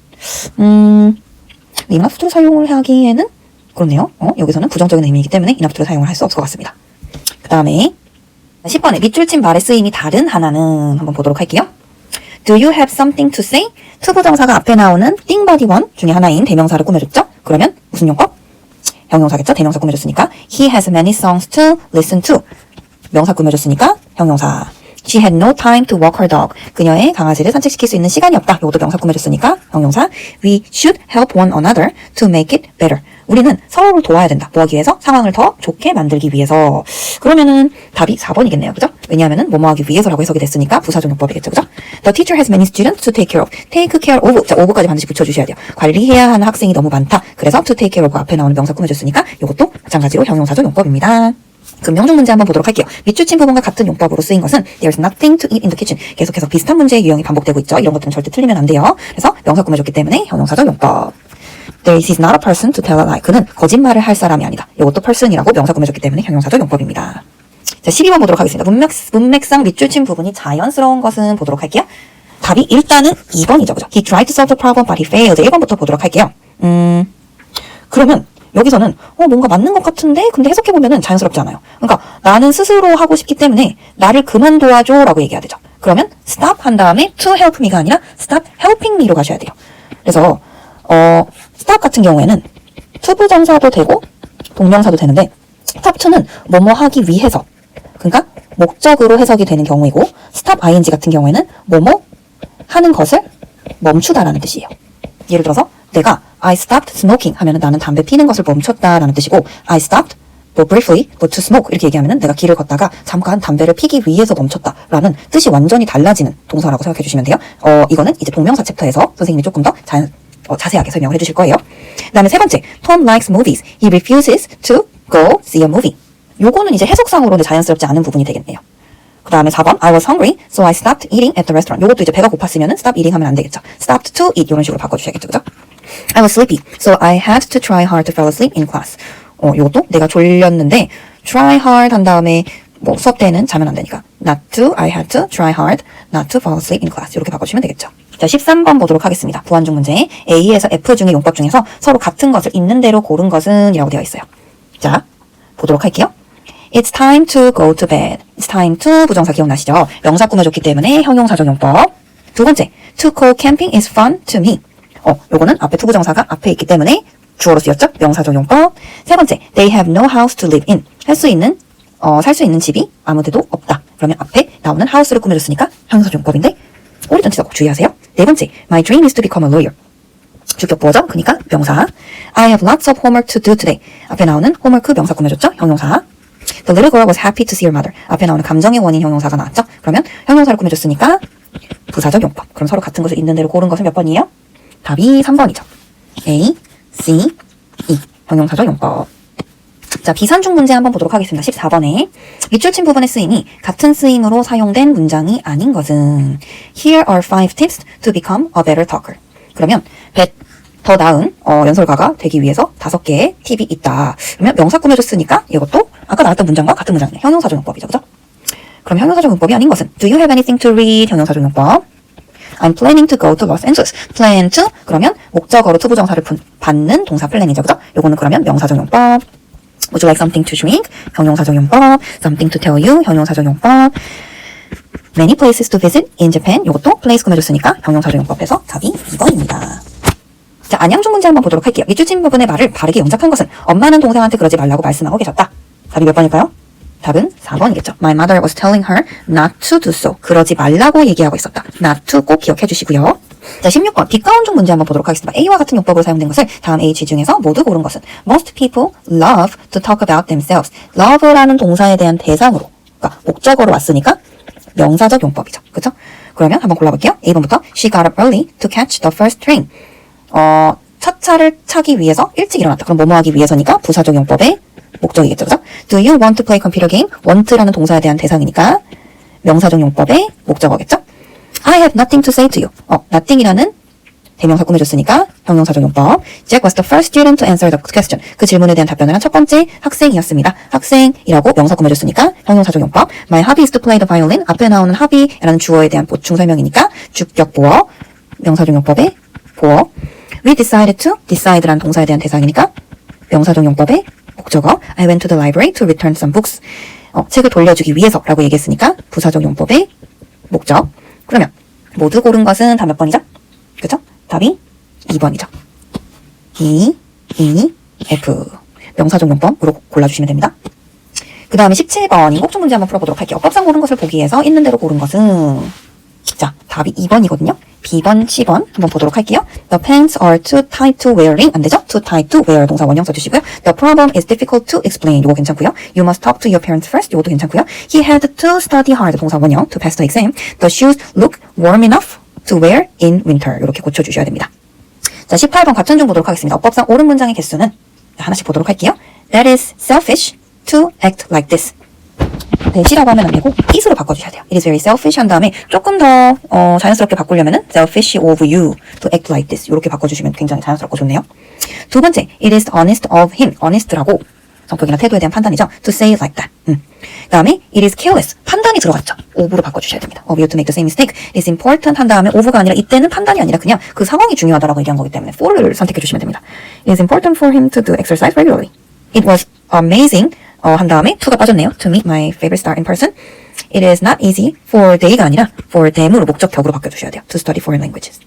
enough to를 사용을 하기에는 그렇네요. 여기서는 부정적인 의미이기 때문에 enough to를 사용을 할 수 없을 것 같습니다. 그 다음에 10번에 밑줄 친 말의 쓰임이 다른 하나는 한번 보도록 할게요. Do you have something to say? 투부정사가 앞에 나오는 띵바디원 중에 하나인 대명사를 꾸며줬죠? 그러면 무슨 용법? 형용사겠죠? 대명사 꾸며줬으니까 He has many songs to listen to. 명사 꾸며줬으니까 형용사. She had no time to walk her dog. 그녀의 강아지를 산책시킬 수 있는 시간이 없다. 이것도 명사 꾸며줬으니까 형용사. We should help one another to make it better. 우리는 서로를 도와야 된다. 뭐 하기 위해서? 상황을 더 좋게 만들기 위해서. 그러면은 답이 4번이겠네요. 그죠? 왜냐하면은 뭐뭐 하기 위해서라고 해석이 됐으니까 부사적 용법이겠죠. 그죠? The teacher has many students to take care of. Take care of. 자, of까지 반드시 붙여주셔야 돼요. 관리해야 하는 학생이 너무 많다. 그래서 to take care of 앞에 나오는 명사 꾸며줬으니까 이것도 마찬가지로 형용사적 용법입니다. 금명중 문제 한번 보도록 할게요. 밑줄 친 부분과 같은 용법으로 쓰인 것은 There's nothing to eat in the kitchen. 계속해서 비슷한 문제의 유형이 반복되고 있죠. 이런 것들은 절대 틀리면 안 돼요. 그래서 명사 꾸며줬기 때문에 형용사적 용법. This is not a person to tell a lie. 그는 거짓말을 할 사람이 아니다. 이것도 person이라고 명사 꾸며줬기 때문에 형용사적 용법입니다. 자, 12번 보도록 하겠습니다. 문맥상 밑줄 친 부분이 자연스러운 것은 보도록 할게요. 답이 일단은 2번이죠. 그죠? He tried to solve the problem but he failed. 1번부터 보도록 할게요. 그러면 여기서는 뭔가 맞는 것 같은데 근데 해석해보면은 자연스럽지 않아요. 그러니까 나는 스스로 하고 싶기 때문에 나를 그만 도와줘 라고 얘기해야 되죠. 그러면 stop 한 다음에 to help me가 아니라 stop helping me로 가셔야 돼요. 그래서 stop 같은 경우에는 투부정사도 되고 동명사도 되는데 stop to는 뭐뭐 하기 위해서, 그러니까 목적으로 해석이 되는 경우이고 stop ing 같은 경우에는 뭐뭐 하는 것을 멈추다라는 뜻이에요. 예를 들어서 내가 I stopped smoking 하면은 나는 담배 피는 것을 멈췄다라는 뜻이고 I stopped but briefly but to smoke 이렇게 얘기하면은 내가 길을 걷다가 잠깐 담배를 피기 위해서 멈췄다라는 뜻이 완전히 달라지는 동사라고 생각해 주시면 돼요. 이거는 이제 동명사 챕터에서 선생님이 조금 더 자세하게 설명을 해주실 거예요. 그 다음에 세 번째, Tom likes movies. He refuses to go see a movie. 요거는 이제 해석상으로는 자연스럽지 않은 부분이 되겠네요. 그 다음에 4번, I was hungry, so I stopped eating at the restaurant. 요것도 이제 배가 고팠으면은 stop eating 하면 안 되겠죠. stopped to eat 이런 식으로 바꿔주셔야겠죠, 그죠? I was sleepy, so I had to try hard to fall asleep in class. 요것도 내가 졸렸는데 try hard 한 다음에 뭐 수업 때는 자면 안 되니까 not to, I had to try hard not to fall asleep in class. 이렇게 바꿔주시면 되겠죠. 자, 13번 보도록 하겠습니다. 부완중 문제. A에서 F 중에 용법 중에서 서로 같은 것을 있는 대로 고른 것은 이라고 되어 있어요. 자, 보도록 할게요. It's time to go to bed. It's time to 부정사 기억나시죠? 명사 꾸며줬기 때문에 형용사적 용법. 두 번째, to go camping is fun to me. 요거는 앞에 to 부정사가 앞에 있기 때문에 주어로 쓰였죠? 명사적 용법. 세 번째, they have no house to live in. 할 수 있는 살 수 있는 집이 아무데도 없다. 그러면 앞에 나오는 house를 꾸며줬으니까 형용사조용법인데 오리 전치사 꼭 주의하세요. 네 번째, my dream is to become a lawyer. 주격 보어죠. 그러니까 명사. I have lots of homework to do today. 앞에 나오는 homework 명사 꾸며줬죠. 형용사. The little girl was happy to see her mother. 앞에 나오는 감정의 원인 형용사가 나왔죠. 그러면 형용사를 꾸며줬으니까 부사적 용법. 그럼 서로 같은 것을 있는 대로 고른 것은 몇 번이에요? 답이 3번이죠. A, C, E. 형용사적 용법. 자, 비산중 문제 한번 보도록 하겠습니다. 14번에 밑줄 친 부분의 쓰임이 같은 쓰임으로 사용된 문장이 아닌 것은 Here are 5 tips to become a better talker. 그러면 더 나은 연설가가 되기 위해서 5개의 팁이 있다. 그러면 명사 꾸며줬으니까 이것도 아까 나왔던 문장과 같은 문장이네. 형용사적 용법이죠. 그죠? 그럼 형용사적 용법이 아닌 것은 Do you have anything to read? 형용사적 용법. I'm planning to go to Los Angeles. Plan to 그러면 목적어로 to 부정사를 받는 동사 플랜이죠. 그죠? 요거는 그러면 명사적 용법. Would you like something to drink? 형용사적 용법. Something to tell you? 형용사적 용법. Many places to visit in Japan. 요것도 place 꾸며줬으니까 형용사적 용법에서 답이 2번입니다. 자, 안양중 문제 한번 보도록 할게요. 밑줄 친 부분의 말을 바르게 영작한 것은 엄마는 동생한테 그러지 말라고 말씀하고 계셨다. 답이 몇 번일까요? 답은 4번이겠죠. My mother was telling her not to do so. 그러지 말라고 얘기하고 있었다. not to 꼭 기억해 주시고요. 자, 16번 뒷가운중 문제 한번 보도록 하겠습니다. A와 같은 용법으로 사용된 것을 다음 A, G 중에서 모두 고른 것은 Most people love to talk about themselves. love라는 동사에 대한 대상으로, 그러니까 목적어로 왔으니까 명사적 용법이죠. 그렇죠? 그러면 한번 골라볼게요. A번부터 She got up early to catch the first train. 첫 차를 차기 위해서 일찍 일어났다. 그럼 뭐뭐 하기 위해서니까 부사적 용법의 목적이겠죠. 그죠? Do you want to play computer game? want라는 동사에 대한 대상이니까 명사적 용법의 목적어겠죠? I have nothing to say to you. nothing이라는 대명사 꾸며줬으니까 형용사적 용법. Jack was the first student to answer the question. 그 질문에 대한 답변을 한 첫 번째 학생이었습니다. 학생이라고 명사 꾸며줬으니까 형용사적 용법. My hobby is to play the violin. 앞에 나오는 hobby라는 주어에 대한 보충 설명이니까 주격 보어. 명사적 용법의 보어. We decided to. decide라는 동사에 대한 대상이니까 명사적 용법의 목적어. I went to the library to return some books. 책을 돌려주기 위해서라고 얘기했으니까 부사적 용법의 목적. 그러면 모두 고른 것은 다 몇 번이죠? 그쵸? 답이 2번이죠. E, E, F. 명사적 용법으로 골라주시면 됩니다. 그 다음에 17번 인곡중 문제 한번 풀어보도록 할게요. 어법상 고른 것을 보기 위해서 있는 대로 고른 것은 자, 답이 2번이거든요. B번, C번 한번 보도록 할게요. The pants are too tight to wearing. 안 되죠? Too tight to wear 동사 원형 써주시고요. The problem is difficult to explain. 요거 괜찮고요. You must talk to your parents first. 요것도 괜찮고요. He had to study hard. 동사 원형 to pass the exam. The shoes look warm enough to wear in winter. 이렇게 고쳐주셔야 됩니다. 자, 18번 같은 중 보도록 하겠습니다. 어법상 옳은 문장의 개수는 하나씩 보도록 할게요. That is selfish to act like this. that이라고 하면 안 되고 it으로 바꿔주셔야 돼요. It is very selfish 한 다음에 조금 더 자연스럽게 바꾸려면은 selfish of you to act like this 이렇게 바꿔주시면 굉장히 자연스럽고 좋네요. 두 번째, it is honest of him. honest라고 성격이나 태도에 대한 판단이죠. to say it like that. 그 다음에 it is careless. 판단이 들어갔죠. of로 바꿔주셔야 됩니다. of you to make the same mistake. it is important 한 다음에 of가 아니라 이때는 판단이 아니라 그냥 그 상황이 중요하다라고 얘기한 거기 때문에 for를 선택해 주시면 됩니다. It is important for him to do exercise regularly. It was amazing. 한 다음에 to가 빠졌네요. To meet my favorite star in person. It is not easy for they가 아니라 for them으로 목적격으로 바꿔주셔야 돼요. To study foreign languages.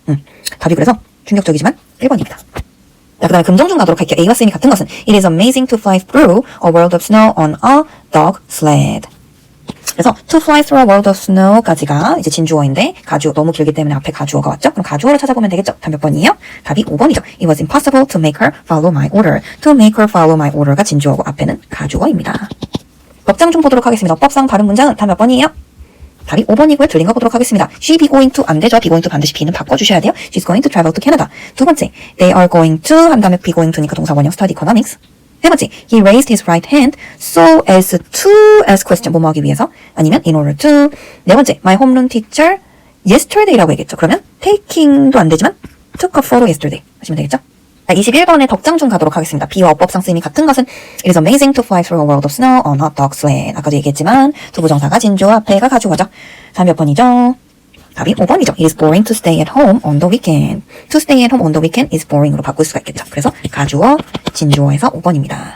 답이 그래서 충격적이지만 1번입니다. 자, 그 다음에 금정중 가도록 할게요. A와 C이 같은 것은 It is amazing to fly through a world of snow on a dog sled. 그래서 to fly through a world of snow까지가 이제 진주어인데 가주어 너무 길기 때문에 앞에 가주어가 왔죠? 그럼 가주어를 찾아보면 되겠죠? 답 몇 번이에요? 답이 5번이죠. It was impossible to make her follow my order. To make her follow my order가 진주어고 앞에는 가주어입니다. 법장 중 보도록 하겠습니다. 어법상 바른 문장은 답 몇 번이에요? 답이 5번이고요. 틀린 거 보도록 하겠습니다. She be going to 안 되죠. be going to 반드시 be는 바꿔주셔야 돼요. She's going to travel to Canada. 두 번째, they are going to 한 다음에 be going to니까 동사 원형 study economics. 세 번째, he raised his right hand so as to ask question. 뭐뭐 하기 위해서 아니면 in order to. 네 번째, my homeroom teacher yesterday라고 얘기했죠. 그러면 taking도 안 되지만 took a photo yesterday 하시면 되겠죠. 21번의 덕장 중 가도록 하겠습니다. B와 어법상 쓰임이 같은 것은 It is amazing to fly through a world of snow on a dog sled. 아까도 얘기했지만 두 부정사가 진주어 앞에가 가주어죠. 다음 몇 번이죠? 답이 5번이죠. It is boring to stay at home on the weekend. To stay at home on the weekend is boring으로 바꿀 수가 있겠죠. 그래서 가주어, 진주어에서 5번입니다.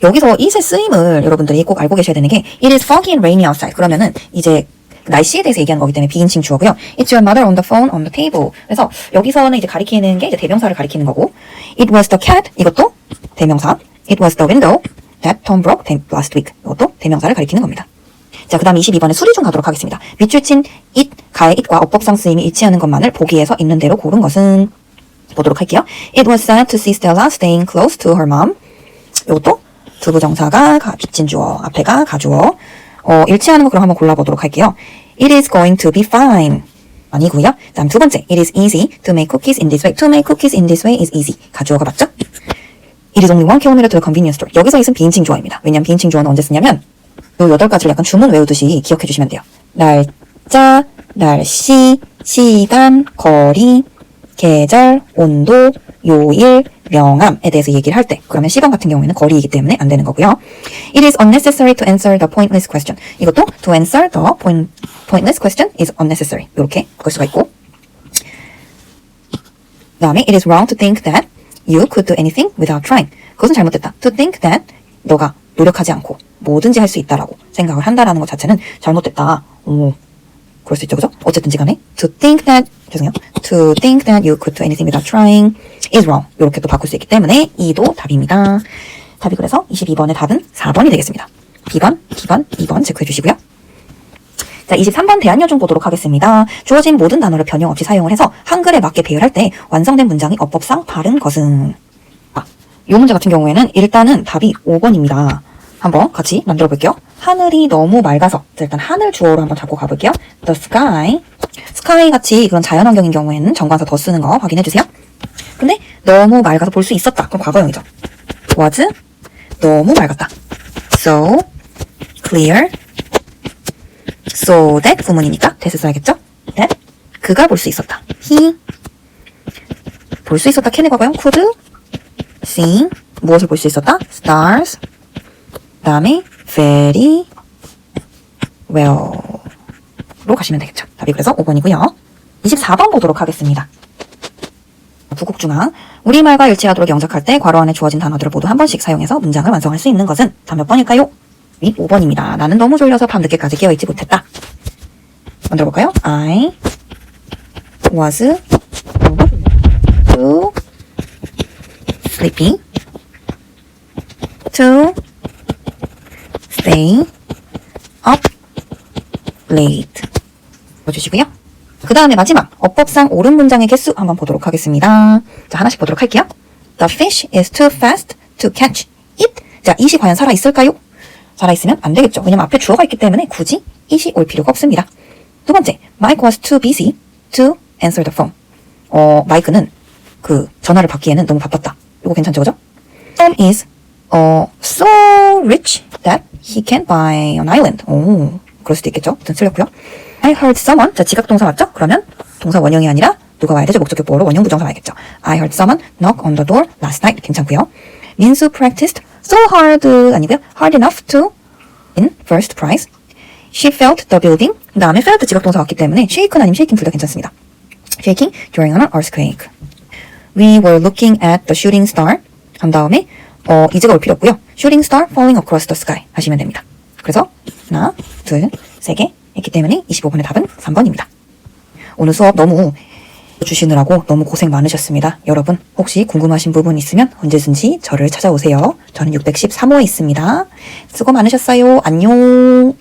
여기서 it의 쓰임을 여러분들이 꼭 알고 계셔야 되는 게 It is foggy and rainy outside. 그러면은 이제 날씨에 대해서 얘기하는 거기 때문에 비인칭 주어고요. It's your mother on the phone on the table. 그래서 여기서는 이제 가리키는 게 이제 대명사를 가리키는 거고 It was the cat. 이것도 대명사. It was the window. That Tom broke last week. 이것도 대명사를 가리키는 겁니다. 자, 그 다음 22번에 수리 중 가도록 하겠습니다. 밑줄 친 it, 가의 it과 어법상 쓰임이 일치하는 것만을 보기에서 있는 대로 고른 것은 보도록 할게요. It was sad to see Stella staying close to her mom. 이것도 두 부정사가 빚진 주어, 앞에가 가주어. 일치하는 거 그럼 한번 골라보도록 할게요. It is going to be fine. 아니고요. 다음 두 번째, it is easy to make cookies in this way. To make cookies in this way is easy. 가주어가 맞죠? It is only 1 kilometer to the convenience store. 여기서 있은 비인칭 주어입니다. 왜냐면 비인칭 주어는 언제 쓰냐면 요 8가지를 약간 주문 외우듯이 기억해 주시면 돼요. 날짜, 날씨, 시간, 거리, 계절, 온도, 요일, 명암에 대해서 얘기를 할 때 그러면 시간 같은 경우에는 거리이기 때문에 안 되는 거고요. It is unnecessary to answer the pointless question. 이것도 to answer the pointless question is unnecessary. 이렇게 바꿀 수가 있고 그 다음에 it is wrong to think that you could do anything without trying. 그것은 잘못됐다. To think that 너가 노력하지 않고 뭐든지 할 수 있다라고 생각을 한다라는 것 자체는 잘못됐다. 그럴 수 있죠, 그죠? 어쨌든지 간에 to think that you could do anything without trying is wrong. 이렇게 또 바꿀 수 있기 때문에 2도 답입니다. 답이 그래서 22번의 답은 4번이 되겠습니다. B번, B번, 2번 체크해 주시고요. 자, 23번 대안여중 보도록 하겠습니다. 주어진 모든 단어를 변형 없이 사용을 해서 한글에 맞게 배열할 때 완성된 문장이 어법상 바른 것은 이 문제 같은 경우에는 일단은 답이 5번입니다. 한번 같이 만들어 볼게요. 하늘이 너무 맑아서 일단 하늘 주어로 한번 잡고 가볼게요. The sky. sky 같이 그런 자연환경인 경우에는 정관사 더 쓰는 거 확인해 주세요. 근데 너무 맑아서 볼 수 있었다. 그럼 과거형이죠. was 너무 맑았다. So clear. So that 구문이니까 that 써야겠죠? that 그가 볼 수 있었다. he 볼 수 있었다. can의 과거형 could see 무엇을 볼 수 있었다? stars. 그 다음에 very well로 가시면 되겠죠. 답이 그래서 5번이고요. 24번 보도록 하겠습니다. 부국중앙 우리말과 일치하도록 영작할 때 괄호 안에 주어진 단어들을 모두 한 번씩 사용해서 문장을 완성할 수 있는 것은 다 몇 번일까요? 윗 5번입니다. 나는 너무 졸려서 밤늦게까지 깨어있지 못했다. 만들어볼까요? I was too sleepy to stay up late. 보여주시고요. 그 다음에 마지막 어법상 옳은 문장의 개수 한번 보도록 하겠습니다. 자, 하나씩 보도록 할게요. The fish is too fast to catch it. 자, it이 과연 살아있을까요? 살아있으면 안 되겠죠. 왜냐면 앞에 주어가 있기 때문에 굳이 it이 올 필요가 없습니다. 두 번째, Mike was too busy to answer the phone. 마이크는 그 전화를 받기에는 너무 바빴다. 이거 괜찮죠, 그죠? Tom is so rich that he can buy an island. 오, 그럴 수도 있겠죠. 아무튼 틀렸고요. I heard someone. 자, 지각동사 맞죠? 그러면 동사 원형이 아니라 누가 와야 되죠? 목적격 보어로 원형 부정사 와야겠죠. I heard someone knock on the door last night. 괜찮고요. 민수 practiced so hard 아니고요. hard enough to win first prize. She felt the building. 그 다음에 felt 지각동사 왔기 때문에 shaken 아니면 shaking 둘 다 괜찮습니다. shaking during an earthquake. We were looking at the shooting star. 한 다음에 이제가 올 필요 없고요. shooting star falling across the sky 하시면 됩니다. 그래서 하나, 둘, 세 개 했기 때문에 25번의 답은 3번입니다. 오늘 수업 너무 주시느라고 너무 고생 많으셨습니다. 여러분 혹시 궁금하신 부분 있으면 언제든지 저를 찾아오세요. 저는 613호에 있습니다. 수고 많으셨어요. 안녕.